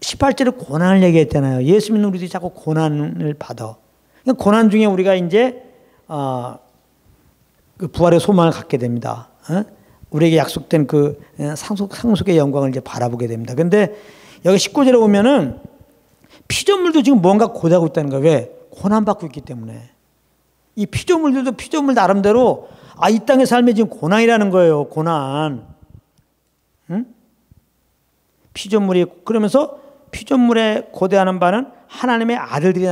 18절에 고난을 얘기했잖아요. 예수 믿는 우리들이 자꾸 고난을 받아. 그러니까 고난 중에 우리가 이제 그 부활의 소망을 갖게 됩니다. 우리에게 약속된 그 상속의 영광을 이제 바라보게 됩니다. 근데 여기 19절에 보면은 피조물도 지금 뭔가 고대하고 있다는 거예요. 왜? 고난받고 있기 때문에. 이 피조물들도 피조물 나름대로 이 땅의 삶에 지금 고난이라는 거예요. 고난. 피조물이, 그러면서 피조물에 고대하는 바는 하나님의 아들들이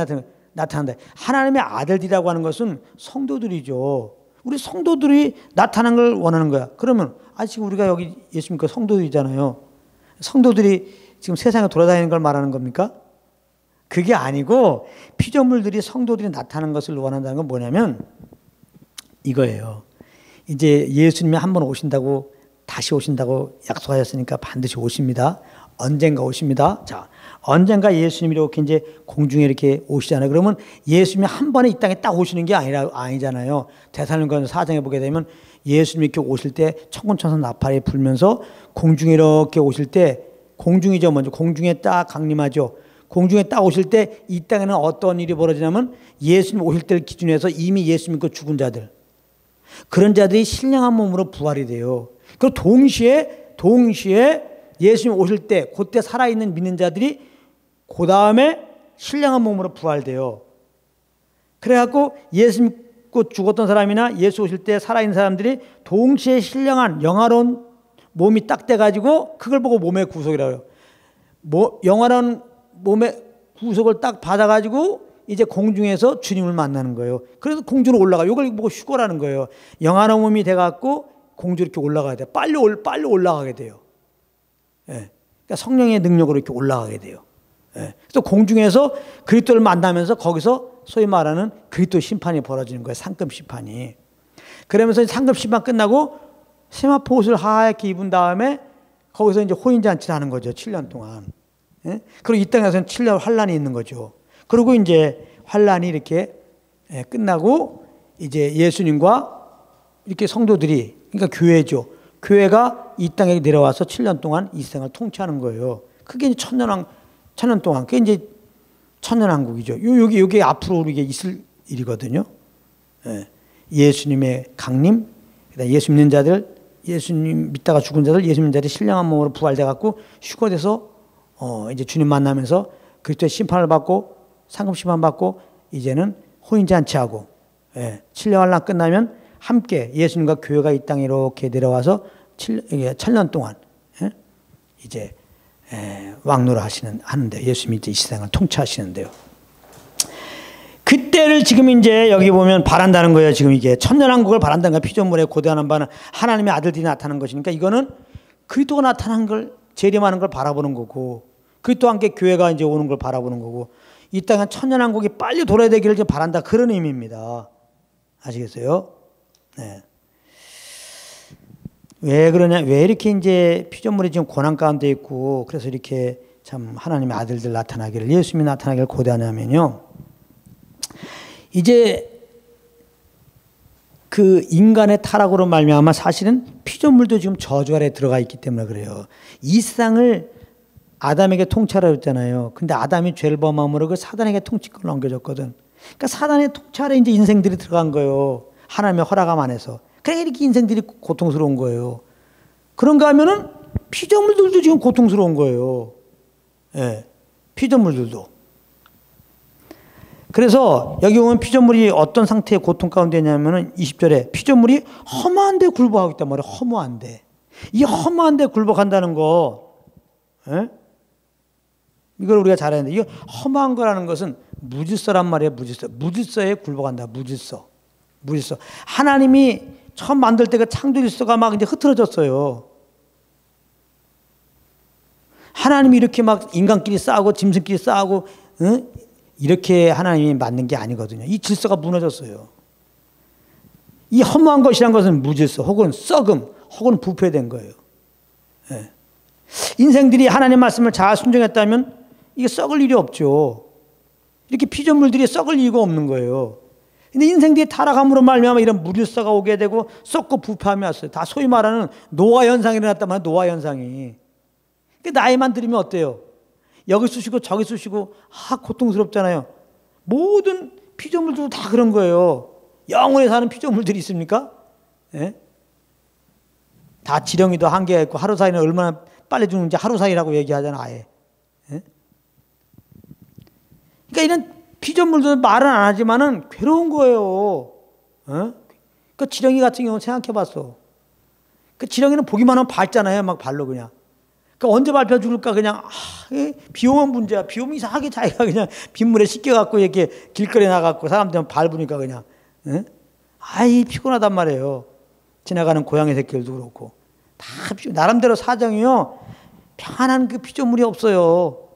나타난다. 하나님의 아들들이라고 하는 것은 성도들이죠. 우리 성도들이 나타난 걸 원하는 거야. 그러면 지금 우리가 여기 예수 믿고 성도들이잖아요. 성도들이 지금 세상에 돌아다니는 걸 말하는 겁니까? 그게 아니고, 피조물들이 성도들이 나타나는 것을 원한다는 건 뭐냐면 이거예요. 이제 예수님이 한 번 오신다고, 다시 오신다고 약속하셨으니까 반드시 오십니다. 언젠가 오십니다. 자, 언젠가 예수님이 이렇게 이제 공중에 이렇게 오시잖아요. 그러면 예수님이 한 번에 이 땅에 딱 오시는 게 아니잖아요. 데살로니가서 4장에 보게 되면 예수님이 이렇게 오실 때 천군천사 나팔이 불면서 공중에 이렇게 오실 때, 공중이죠. 먼저 공중에 딱 강림하죠. 공중에 딱 오실 때 이 땅에는 어떤 일이 벌어지냐면 예수님 오실 때를 기준해서 이미 예수 믿고 죽은 자들, 그런 자들이 신령한 몸으로 부활이 돼요. 그리고 동시에 예수님 오실 때 그때 살아있는 믿는 자들이 그 다음에 신령한 몸으로 부활돼요. 그래갖고 예수 믿고 죽었던 사람이나 예수 오실 때 살아있는 사람들이 동시에 신령한 영화로운 몸이 딱 돼가지고 그걸 보고 몸의 구속이라고 해요. 영화로운 몸의 구속을 딱 받아가지고 이제 공중에서 주님을 만나는 거예요. 그래서 공중으로 올라가요. 이걸 보고 휴거라는 거예요. 영화로운 몸이 돼갖고 공주로 이렇게 올라가야 돼요. 빨리 올라가게 돼요. 예. 그러니까 성령의 능력으로 이렇게 올라가게 돼요. 예. 그래서 공중에서 그리스도를 만나면서 거기서 소위 말하는 그리스도 심판이 벌어지는 거예요. 상급 심판이. 그러면서 상급 심판 끝나고 세마포 옷을 하얗게 입은 다음에 거기서 이제 혼인잔치를 하는 거죠. 7년 동안. 예? 그리고 이 땅에서는 7년 환란이 있는 거죠. 그리고 이제 환란이 이렇게 끝나고 이제 예수님과 이렇게 성도들이, 그러니까 교회죠. 교회가 이 땅에 내려와서 7년 동안 이 세상을 통치하는 거예요. 그게 이제 천년 동안. 그게 이제 천년왕국이죠. 여기 앞으로 우리에게 있을 일이거든요. 예. 예수님의 강림, 그다음에 예수 믿는 자들, 예수님 믿다가 죽은 자들, 예수 믿는 자들이 신령한 몸으로 부활돼갖고 휴거돼서 이제 주님 만나면서 그리스도의 심판을 받고 상급 심판 받고 이제는 혼인잔치하고 7년 환란 끝나면 함께 예수님과 교회가 이 땅에 이렇게 내려와서 7년 동안 이제 왕노를 하는데 예수님이 이제 이 세상을 통치하시는데요. 그때를 지금 이제 여기 보면 바란다는 거예요. 지금 이게 천년왕국을 바란다는 거예요. 피조물에 고대하는 바는 하나님의 아들들이 나타나는 것이니까 이거는 그리스도가 나타난 걸 재림하는 걸 바라보는 거고 그리스도와 함께 교회가 이제 오는 걸 바라보는 거고 이 땅은 천년왕국이 빨리 돌아야 되기를 이제 바란다 그런 의미입니다. 아시겠어요? 네. 왜 그러냐? 왜 이렇게 이제 피조물이 지금 고난 가운데 있고 그래서 이렇게 참 하나님의 아들들 나타나기를 예수님이 나타나기를 고대하냐면요. 이제 그 인간의 타락으로 말미암아 사실은 피조물도 지금 저주 아래 들어가 있기 때문에 그래요. 이 세상을 아담에게 통치하라 했잖아요. 근데 아담이 죄를 범함으로 그 사단에게 통치권을 넘겨줬거든. 그러니까 사단의 통치 아래 이제 인생들이 들어간 거예요. 하나님의 허락함 안에서. 그러니까 이렇게 인생들이 고통스러운 거예요. 그런가 하면은 피조물들도 지금 고통스러운 거예요. 예. 피조물들도. 그래서 여기 보면 피조물이 어떤 상태의 고통 가운데 있냐면은 20절에 피조물이 험한데 굴복하고 있단 말이에요. 허무한데. 이 험한데 굴복한다는 거, 예? 이걸 우리가 잘 아야 돼. 이 험한 거라는 것은 무질서란 말이에요. 무질서에 굴복한다. 무질서. 하나님이 처음 만들 때 그 창조 질서가 막 이제 흐트러졌어요. 하나님이 이렇게 막 인간끼리 싸우고 짐승끼리 싸우고, 응? 이렇게 하나님이 만든 게 아니거든요. 이 질서가 무너졌어요. 이 허무한 것이란 것은 무질서 혹은 썩음 혹은 부패된 거예요. 예. 인생들이 하나님 말씀을 잘 순종했다면 이게 썩을 일이 없죠. 이렇게 피조물들이 썩을 이유가 없는 거예요. 근데 인생들이 타락함으로 말미암아 이런 무질서가 오게 되고 썩고 부패함이 왔어요. 다 소위 말하는 노화 현상이 일어났단 말이에요. 노화 현상이. 나이만 들으면 어때요? 여기 쑤시고 저기 쑤시고 고통스럽잖아요. 모든 피조물들도 다 그런 거예요. 영원히 사는 피조물들이 있습니까? 예? 다 지렁이도 한계가 있고 하루 사이는 얼마나 빨리 죽는지 하루 사이라고 얘기하잖아 아예. 예? 그러니까 이런 피조물도 말은 안 하지만은 괴로운 거예요. 예? 그 지렁이 같은 경우 생각해봤어. 그 지렁이는 보기만 하면 밟잖아요. 막 발로 그냥. 그러니까 언제 밟혀 죽을까 그냥 비 오면 문제야. 비 오면 이상하게 자기가 그냥 빗물에 씻겨갖고 이렇게 길거리에 나가고 사람들은 밟으니까 그냥 피곤하단 말이에요. 지나가는 고양이 새끼들도 그렇고 다 나름대로 사정이요. 편한 그 피조물이 없어요.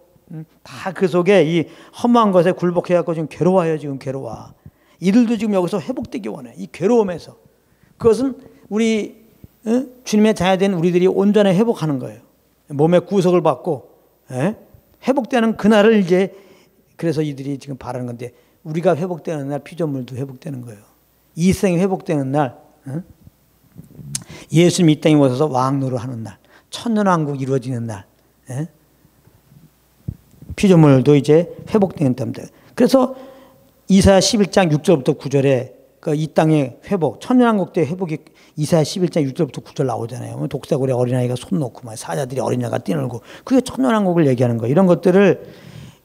다 그 속에 이 허무한 것에 굴복해갖고 지금 괴로워요. 지금 괴로워. 이들도 지금 여기서 회복되기 원해. 이 괴로움에서. 그것은 우리 주님의 자녀된 우리들이 온전히 회복하는 거예요. 몸의 구속을 받고 회복되는 그날을 이제 그래서 이들이 지금 바라는 건데 우리가 회복되는 날 피조물도 회복되는 거예요. 이 생이 회복되는 날 예수님이 이 땅에 오셔서 왕노를 하는 날 천년왕국 이루어지는 날 피조물도 이제 회복된답니다. 그래서 이사야 11장 6절부터 9절에 이 땅의 회복, 천년왕국 때 회복이 이사야 11장 6절부터 9절 나오잖아요. 독사골에 어린아이가 손 놓고 막 사자들이 어린아이가 뛰놀고 그게 천년왕국을 얘기하는 거예요. 이런 것들을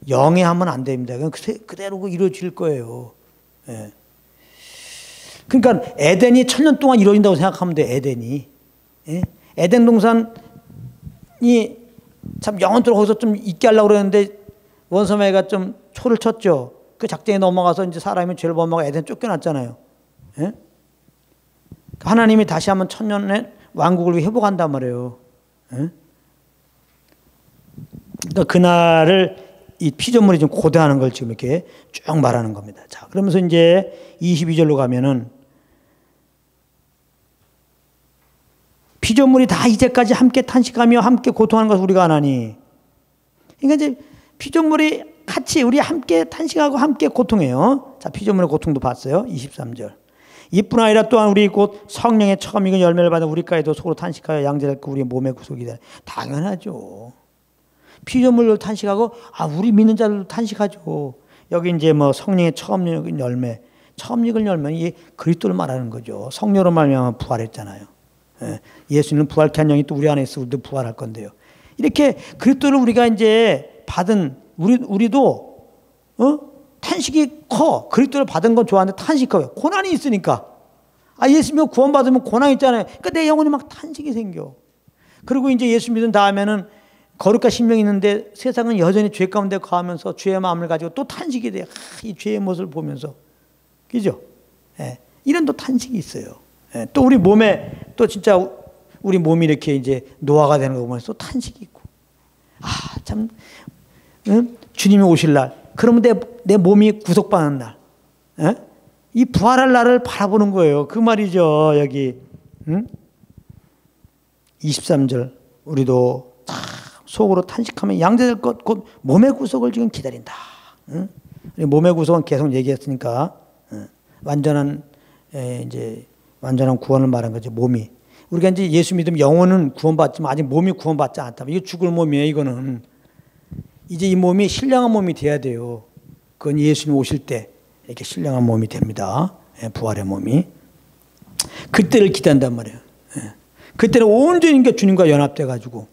영해하면 안 됩니다. 그냥 그대로 이루어질 거예요. 예. 그러니까 에덴이 천년 동안 이루어진다고 생각하면 돼. 에덴이. 예? 에덴 동산이 참 영원토록 거기서 좀 있게 하려고 그러는데 원수마귀가 좀 초를 쳤죠. 그 작전에 넘어가서 이제 사람이 죄를 범하고 에덴 쫓겨났잖아요. 예? 하나님이 다시 한번 천년의 왕국을 회복한단 말이에요. 예? 그러니까 그날을 이 피조물이 좀 고대하는 걸 지금 이렇게 쭉 말하는 겁니다. 자, 그러면서 이제 22절로 가면은 피조물이 다 이제까지 함께 탄식하며 함께 고통하는 것을 우리가 안 하니. 그러니까 이제 피조물이 같이 우리 함께 탄식하고 함께 고통해요. 자, 피조물의 고통도 봤어요. 23절. 이뿐 아니라 또한 우리 곧 성령의 처음 익은 열매를 받은 우리까지도 속으로 탄식하여 양자될 그 우리 몸의 구속이다. 당연하죠. 피조물로 탄식하고 우리 믿는 자들도 탄식하죠. 여기 이제 뭐 성령의 처음 익은 열매, 처음 익은 열매는 이 그리스도를 말하는 거죠. 성령으로 말미암아 부활했잖아요. 예수님은 부활케 한 영이 또 우리 안에 있어 우리도 부활할 건데요. 이렇게 그리스도를 우리가 이제 받은 우리도 탄식이 커. 그리스도를 받은 건 좋아하는데 탄식이 커요. 고난이 있으니까. 예수 믿고 구원받으면 고난 있잖아요. 그러니까 내 영혼이 막 탄식이 생겨. 그리고 이제 예수 믿은 다음에는 거룩한 심령이 있는데 세상은 여전히 죄 가운데 거하면서 죄의 마음을 가지고 또 탄식이 돼요. 이 죄의 모습을 보면서. 그죠? 이런 또 탄식이 있어요. 또 우리 몸에 또 진짜 우리 몸이 이렇게 이제 노화가 되는 거 보면서 또 탄식이 있고. 참, 주님이 오실 날. 그러면 내 몸이 구속받는 날. 이 부활할 날을 바라보는 거예요. 그 말이죠. 여기. 23절. 우리도 속으로 탄식하면 양자될 것, 곧 몸의 구속을 지금 기다린다. 몸의 구속은 계속 얘기했으니까, 완전한 구원을 말한 거죠. 몸이. 우리가 이제 예수 믿으면 영혼은 구원받지만 아직 몸이 구원받지 않다. 이거 죽을 몸이에요. 이거는. 이제 이 몸이 신령한 몸이 돼야 돼요. 그건 예수님 오실 때 이렇게 신령한 몸이 됩니다. 부활의 몸이. 그때를 기다린단 말이에요. 그때는 온전히 주님과 연합돼가지고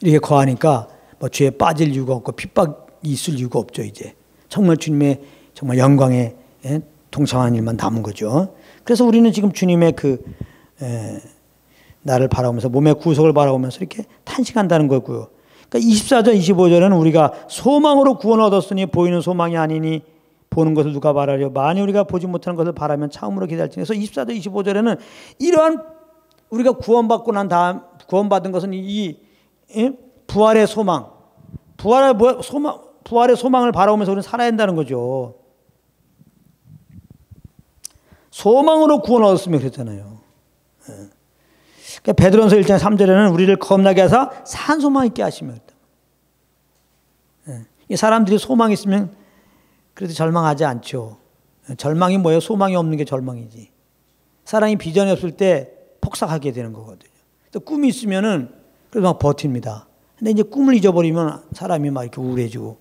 이렇게 거하니까 뭐 죄에 빠질 이유가 없고 핍박이 있을 이유가 없죠. 이제 정말 주님의 정말 영광에 동참하는 일만 남은 거죠. 그래서 우리는 지금 주님의 나를 바라보면서 몸의 구속을 바라보면서 이렇게 탄식한다는 거고요. 그러니까 24절, 25절에는 우리가 소망으로 구원을 얻었으니 보이는 소망이 아니니 보는 것을 누가 바라려. 만일 우리가 보지 못하는 것을 바라면 참으로 기다릴지. 그래서 24절, 25절에는 이러한 우리가 구원받고 난 다음 구원받은 것은 이 부활의 소망, 부활의 소망을 바라보면서 우리는 살아야 한다는 거죠. 소망으로 구원을 얻었으면 그랬잖아요. 그러니까 베드로전서 1장 3절에는 우리를 겁나게 하사 산 소망 있게 하시며 이 사람들이 소망이 있으면 그래도 절망하지 않죠. 절망이 뭐예요? 소망이 없는 게 절망이지. 사람이 비전이 없을 때 폭삭하게 되는 거거든요. 또 꿈이 있으면은 그래도 막 버팁니다. 근데 이제 꿈을 잊어버리면 사람이 막 이렇게 우울해지고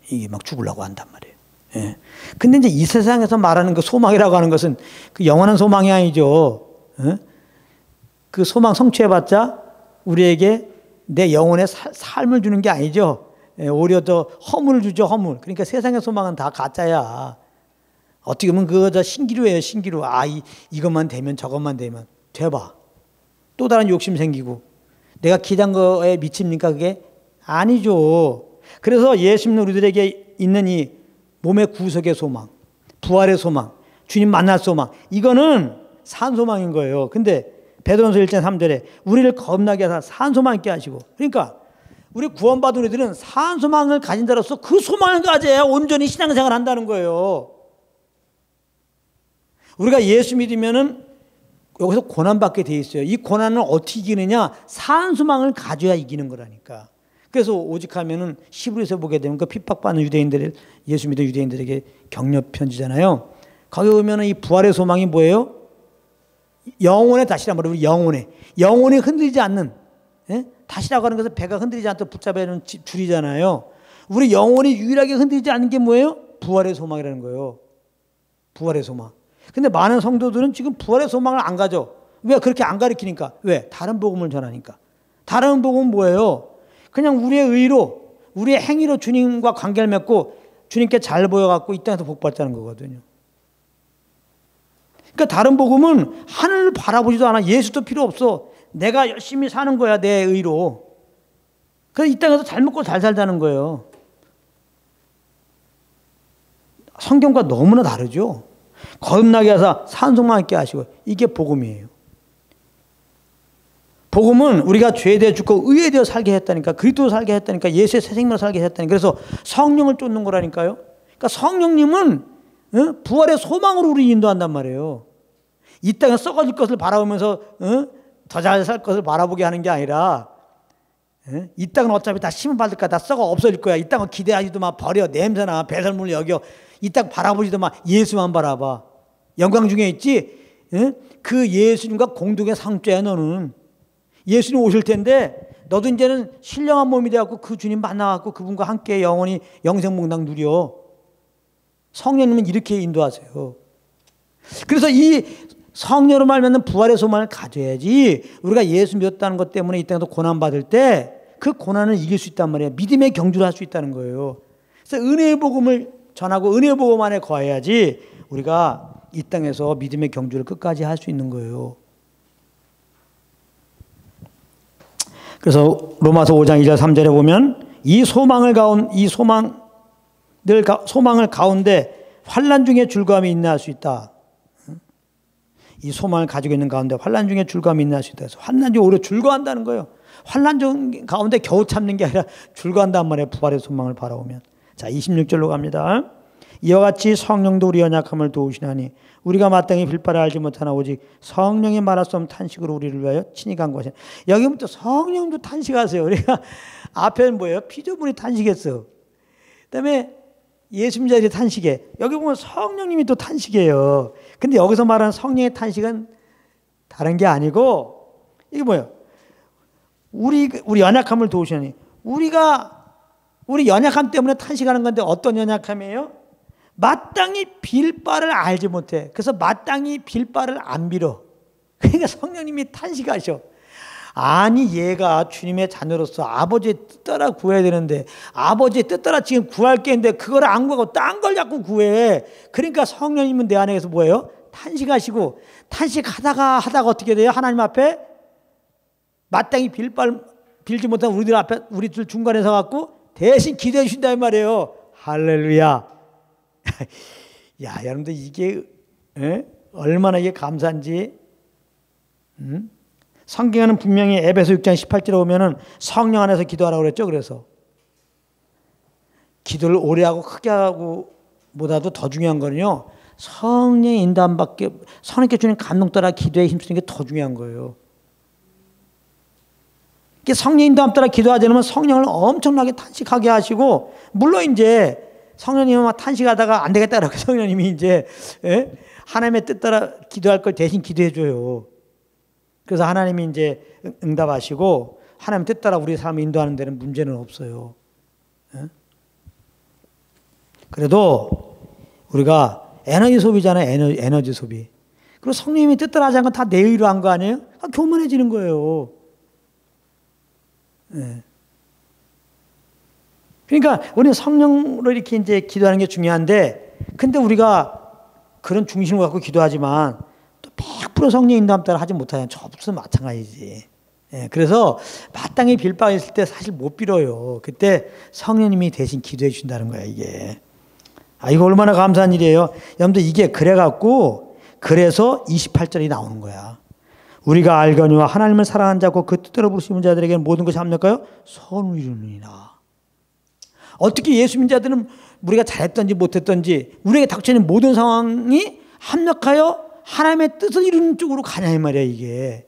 이게 막 죽으려고 한단 말이에요. 근데 이제 이 세상에서 말하는 그 소망이라고 하는 것은 그 영원한 소망이 아니죠. 그 소망 성취해봤자 우리에게 내 영혼의 삶을 주는 게 아니죠. 오히려 더 허물을 주죠, 허물. 그러니까 세상의 소망은 다 가짜야. 어떻게 보면 그거 다 신기루예요, 신기루. 이것만 되면 저것만 되면 돼봐. 또 다른 욕심 생기고. 내가 기대한 거에 미칩니까, 그게? 아니죠. 그래서 예수 믿는 우리들에게 있는 이 몸의 구속의 소망, 부활의 소망, 주님 만날 소망, 이거는 산 소망인 거예요. 근데 베드로전서 1장 3절에 우리를 겁나게 하사 산 소망 있게 하시고, 그러니까 우리 구원받은 우리들은 산 소망을 가진 자로서 그 소망을 가져야 온전히 신앙생활을 한다는 거예요. 우리가 예수 믿으면은 여기서 고난받게 돼 있어요. 이 고난을 어떻게 이기느냐? 산 소망을 가져야 이기는 거라니까. 그래서 오직하면은 히브리서 보게 되면 그 핍박받는 유대인들, 예수 믿는 유대인들에게 격려 편지잖아요. 거기 보면은 이 부활의 소망이 뭐예요? 영혼의 다시란 말이에요. 영혼이 흔들리지 않는, 다시라고 하는 것은 배가 흔들리지 않도록 붙잡아야 하는 줄이잖아요. 우리 영혼이 유일하게 흔들리지 않는 게 뭐예요? 부활의 소망이라는 거예요. 부활의 소망. 근데 많은 성도들은 지금 부활의 소망을 안 가져. 왜? 그렇게 안 가르치니까. 왜? 다른 복음을 전하니까. 다른 복음은 뭐예요? 그냥 우리의 의로, 우리의 행위로 주님과 관계를 맺고 주님께 잘 보여갖고 이 땅에서 복 받자는 거거든요. 그러니까 다른 복음은 하늘을 바라보지도 않아. 예수도 필요 없어. 내가 열심히 사는 거야, 내 의로. 그래서 이 땅에서 잘 먹고 잘 살자는 거예요. 성경과 너무나 다르죠. 거듭나게 하사 산속만 있게 하시고, 이게 복음이에요. 복음은 우리가 죄에 대해 죽고 의에 대해 살게 했다니까, 그리스도로 살게 했다니까, 예수의 새 생명으로 살게 했다니까. 그래서 성령을 쫓는 거라니까요. 그러니까 성령님은 부활의 소망으로 우리 인도한단 말이에요. 이 땅에 썩어질 것을 바라보면서 더 잘 살 것을 바라보게 하는 게 아니라, 이 땅은 어차피 다 심을 받을 거야, 다 썩어 없어질 거야, 이 땅은 기대하지도 마, 버려, 냄새나, 배설물 여겨, 이 땅 바라보지도 마, 예수만 바라봐. 영광 중에 있지. 그 예수님과 공동의 상조야. 너는 예수님 오실 텐데 너도 이제는 신령한 몸이 되었고 그 주님 만나갖고 그분과 함께 영원히 영생몽당 누려. 성령님은 이렇게 인도하세요. 그래서 이 성령으로 말하면 부활의 소망을 가져야지, 우리가 예수 믿었다는 것 때문에 이 땅에서 고난받을 때 그 고난을 이길 수 있단 말이에요. 믿음의 경주를 할 수 있다는 거예요. 그래서 은혜의 복음을 전하고 은혜의 복음 안에 거해야지 우리가 이 땅에서 믿음의 경주를 끝까지 할 수 있는 거예요. 그래서 로마서 5장 2절 3절에 보면 이 소망을 가운데 환난 중에 즐거움이 인내할 수 있다. 이 소망을 가지고 있는 가운데 환난 중에 즐거움이 인내할 수 있다. 그래서 환난 중에 오히려 즐거워한다는 거예요. 환난 중 가운데 겨우 참는 게 아니라 즐거워한단 말이에요. 부활의 소망을 바라보면. 자, 26절로 갑니다. 이와 같이 성령도 우리 연약함을 도우시나니 우리가 마땅히 빌바를 알지 못하나 오직 성령이 말할 수 없는 탄식으로 우리를 위하여 친히 간구하시나. 여기부터 성령도 탄식하세요. 우리가 앞에는 뭐예요? 피조물이 탄식했어. 그다음에 예수님자들이 탄식해. 여기 보면 성령님이 또 탄식해요. 근데 여기서 말하는 성령의 탄식은 다른 게 아니고 이게 뭐예요? 우리 연약함을 도우시나니. 우리 연약함 때문에 탄식하는 건데 어떤 연약함이에요? 마땅히 빌 바를 알지 못해. 그래서 마땅히 빌 바를 안 빌어. 그러니까 성령님이 탄식하셔. 아니 얘가 주님의 자녀로서 아버지의 뜻 따라 구해야 되는데 아버지의 뜻 따라 지금 구할 게 있는데 그걸 안 구하고 딴 걸 자꾸 구해. 그러니까 성령님은 내 안에서 뭐예요? 탄식하시고, 탄식하다가 어떻게 돼요? 하나님 앞에 마땅히 빌지 못한 우리들 앞에, 우리들 중간에 서갖고 대신 기도해 주신다 이 말이에요. 할렐루야. 야, 여러분들 이게 얼마나 이게 감사한지. 성경에는 분명히 에베소 6장 18절에 보면은 성령 안에서 기도하라고 그랬죠. 그래서 기도를 오래 하고 크게 하고 보다도 더 중요한 거는요, 성령의 인도함밖에, 성령께 주는 감동 따라 기도에 힘쓰는 게 더 중요한 거예요. 성령 인도함 따라 기도하지 않으면 성령을 엄청나게 탄식하게 하시고, 물론 이제 성령님은 막 탄식하다가 안 되겠다라고 성령님이 이제 하나님의 뜻 따라 기도할 걸 대신 기도해 줘요. 그래서 하나님이 이제 응답하시고 하나님 뜻 따라 우리 삶을 인도하는 데는 문제는 없어요. 그래도 우리가 에너지 소비잖아요. 에너지 소비. 그리고 성령님이 뜻 따라 하지 않은 건 다 내 의로 한 거 아니에요? 교만해지는 거예요. 그러니까 우리는 성령으로 이렇게 이제 기도하는 게 중요한데, 근데 우리가 그런 중심을 갖고 기도하지만 또 100% 성령 인도함 따라 하지 못하면 저부터 마찬가지지. 그래서 마땅히 빌 바 있을 때 사실 못 빌어요. 그때 성령님이 대신 기도해 주신다는 거야, 이게. 이거 얼마나 감사한 일이에요. 여러분들 이게 그래갖고, 그래서 28절이 나오는 거야. 우리가 알거니와 하나님을 사랑하는 자고 그 뜻대로 부르시는 자들에게는 모든 것이 합력하여 선을 이루느니라. 어떻게 예수 믿는 자들은 우리가 잘했던지 못했던지 우리에게 닥쳐있는 모든 상황이 합력하여 하나님의 뜻을 이루는 쪽으로 가냐 이 말이야. 이게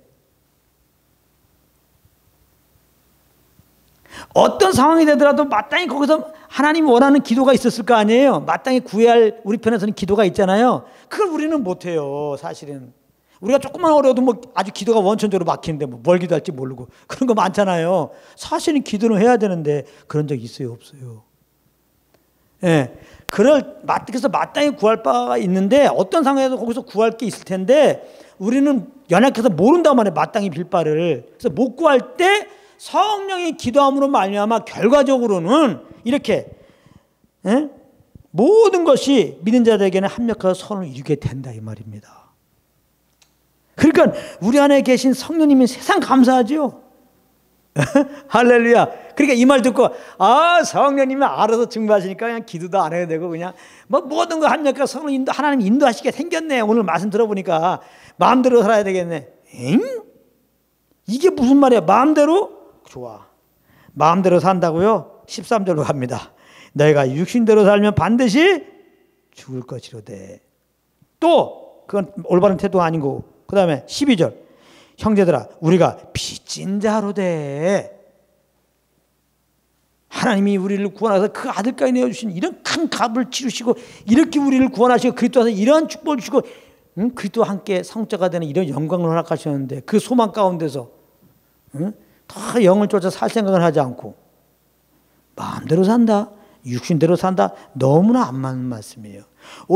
어떤 상황이 되더라도 마땅히 거기서 하나님이 원하는 기도가 있었을 거 아니에요. 마땅히 구해야 할 우리 편에서는 기도가 있잖아요. 그걸 우리는 못해요. 사실은 우리가 조금만 어려워도 뭐 아주 기도가 원천적으로 막히는데 뭐 뭘 기도할지 모르고 그런 거 많잖아요. 사실은 기도는 해야 되는데 그런 적 있어요, 없어요? 예. 그래서 마땅히 구할 바가 있는데 어떤 상황에서 거기서 구할 게 있을 텐데 우리는 연약해서 모른단 말이에요. 마땅히 빌 바를. 그래서 못 구할 때 성령의 기도함으로 말미암아 결과적으로는 이렇게 모든 것이 믿는 자들에게는 합력하여 선을 이루게 된다 이 말입니다. 그러니까 우리 안에 계신 성령님이 세상 감사하죠. 할렐루야. 그러니까 이 말 듣고 성령님이 알아서 증거하시니까 그냥 기도도 안 해도 되고 그냥 모든 거 합력하여 선을 하나님 인도하시게 생겼네. 오늘 말씀 들어보니까 마음대로 살아야 되겠네. 이게 무슨 말이야? 마음대로? 좋아. 마음대로 산다고요? 13절로 갑니다. 너희가 육신대로 살면 반드시 죽을 것이로되. 또 그건 올바른 태도 아니고 그 다음에 12절 형제들아 우리가 빚진 자로되 하나님이 우리를 구원하셔서 그 아들까지 내어주신 이런 큰 값을 치르시고 이렇게 우리를 구원하시고 그리스도 안에서 이런 축복을 주시고 그리스도와 함께 성자가 되는 이런 영광을 허락하셨는데 그 소망 가운데서 다 영을 쫓아 살 생각을 하지 않고 마음대로 산다, 육신대로 산다. 너무나 안 맞는 말씀이에요.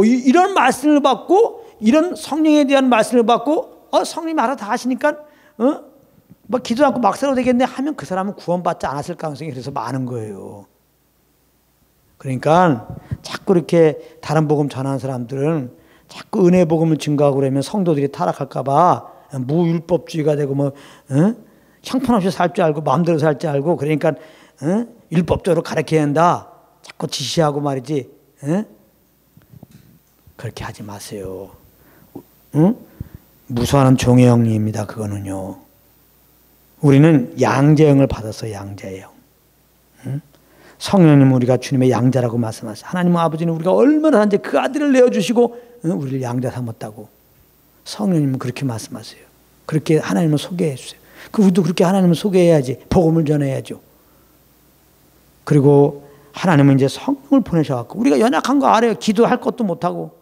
이런 말씀을 받고 이런 성령에 대한 말씀을 받고 성령이 알아 다 하시니까 기도 않고 막 살아도 되겠네 하면 그 사람은 구원받지 않았을 가능성이 그래서 많은 거예요. 그러니까 자꾸 이렇게 다른 복음 전하는 사람들은 자꾸 은혜 복음을 증거하고 그러면 성도들이 타락할까 봐 무율법주의가 되고 형편없이 살 줄 알고 마음대로 살 줄 알고 그러니까 율법적으로 가르쳐야 한다. 자꾸 지시하고 말이지. 그렇게 하지 마세요. 무수한 종의 영입니다. 그거는요. 우리는 양자의 영을 받았어요. 양자의 영. 성령님은 우리가 주님의 양자라고 말씀하세요. 하나님 아버지는 우리가 얼마나 한지 그 아들을 내어주시고 우리를 양자 삼았다고. 성령님은 그렇게 말씀하세요. 그렇게 하나님을 소개해 주세요. 우리도 그렇게 하나님을 소개해야지. 복음을 전해야죠. 그리고 하나님은 이제 성령을 보내셔갖고 우리가 연약한 거 알아요. 기도할 것도 못하고.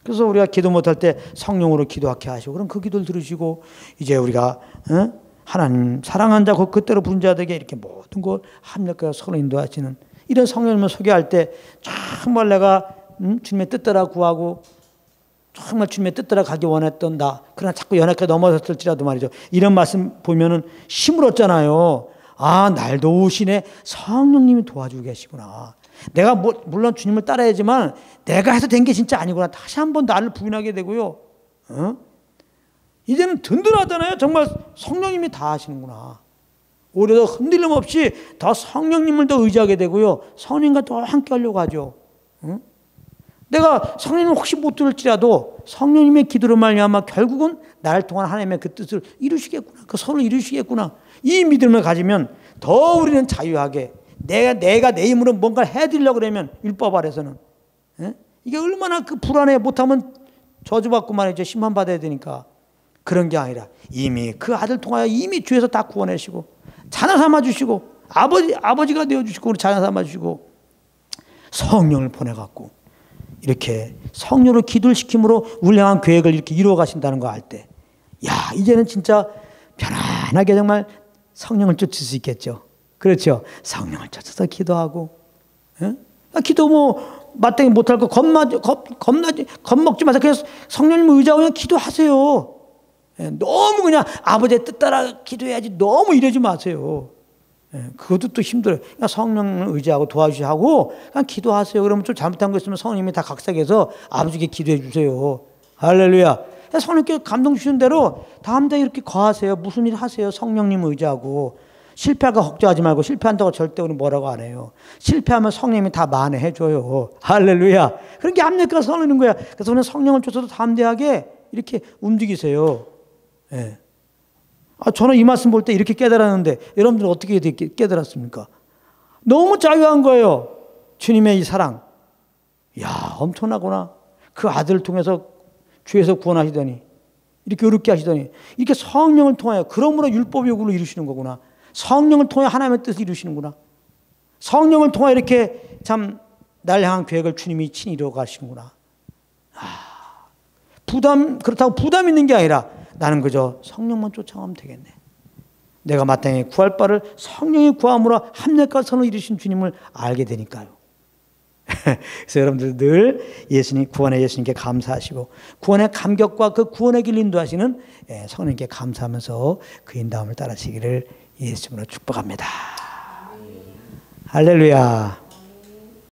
그래서 우리가 기도 못할 때 성령으로 기도하게 하시고 그럼 그 기도를 들으시고 이제 우리가 하나님 사랑한 자 그때로 부른 자들에게 이렇게 모든 걸 합력하여 서로 인도하시는 이런 성령님을 소개할 때 정말 내가 주님의 뜻대로 구하고 정말 주님의 뜻대로 가기 원했던 나 그러나 자꾸 연약하게 넘어졌을지라도 말이죠. 이런 말씀 보면은 힘을 얻잖아요. 날 도우시네. 성령님이 도와주고 계시구나. 내가 물론 주님을 따라야지만 내가 해서 된 게 진짜 아니구나. 다시 한번 나를 부인하게 되고요. 이제는 든든하잖아요. 정말 성령님이 다 하시는구나. 오히려 더 흔들림 없이 더 성령님을 더 의지하게 되고요. 성령님과 더 함께 하려고 하죠. 내가 성령님 혹시 못 들을지라도 성령님의 기도로 말미암아 결국은 나를 통한 하나님의 그 뜻을 이루시겠구나. 그 선을 이루시겠구나. 이 믿음을 가지면 더 우리는 자유하게 내가 내 힘으로 뭔가를 해드리려고 그러면 율법 아래서는 이게 얼마나 그 불안해. 못하면 저주받고 말이죠. 심판받아야 되니까. 그런 게 아니라 이미 그 아들 통하여 이미 주에서 다 구원하시고 자녀 삼아주시고 아버지가 되어주시고 우리 자녀 삼아주시고 성령을 보내갖고 이렇게 성령으로 기도를 시킴으로 우량한 계획을 이렇게 이루어 가신다는 거 알 때 이제는 진짜 편안하게 정말 성령을 쫓을 수 있겠죠. 그렇죠. 성령을 쫓아서 기도하고 기도 마땅히 못할 거 겁먹지 마세요. 그래서 성령님을 의지하고 그냥 기도하세요. 너무 그냥 아버지의 뜻 따라 기도해야지 너무 이러지 마세요. 그것도 또 힘들어요. 그냥 성령을 의지하고 도와주시고 그냥 기도하세요. 그러면 좀 잘못한 거 있으면 성령님이 다 각색해서 아버지께 기도해 주세요. 할렐루야. 성령님께 감동 주시는 대로 다음 달에 이렇게 거하세요. 무슨 일 하세요. 성령님 의지하고. 실패할까 걱정하지 말고 실패한다고 절대 우리 뭐라고 안 해요. 실패하면 성령님이 다 만회해 줘요. 할렐루야. 그런 게 합력과 선언인 거야. 그래서 우리는 성령을 쫓아도 담대하게 이렇게 움직이세요. 저는 이 말씀 볼 때 이렇게 깨달았는데 여러분들은 어떻게 깨달았습니까? 너무 자유한 거예요. 주님의 이 사랑. 엄청나구나. 그 아들을 통해서 주에서 구원하시더니 이렇게 어렵게 하시더니 이렇게 성령을 통하여 그러므로 율법 요구를 이루시는 거구나. 성령을 통해 하나님의 뜻을 이루시는구나. 성령을 통해 이렇게 참 날 향한 계획을 주님이 친히 이루어 가시는구나. 그렇다고 부담 있는 게 아니라 나는 그저 성령만 쫓아가면 되겠네. 내가 마땅히 구할 바를 성령이 구함으로 합력과 선을 이루신 주님을 알게 되니까요. 그래서 여러분들 늘 예수님, 구원의 예수님께 감사하시고 구원의 감격과 그 구원의 길 인도하시는 성령님께 감사하면서 그 인도함을 따르시기를 예수님으로 축복합니다. 할렐루야.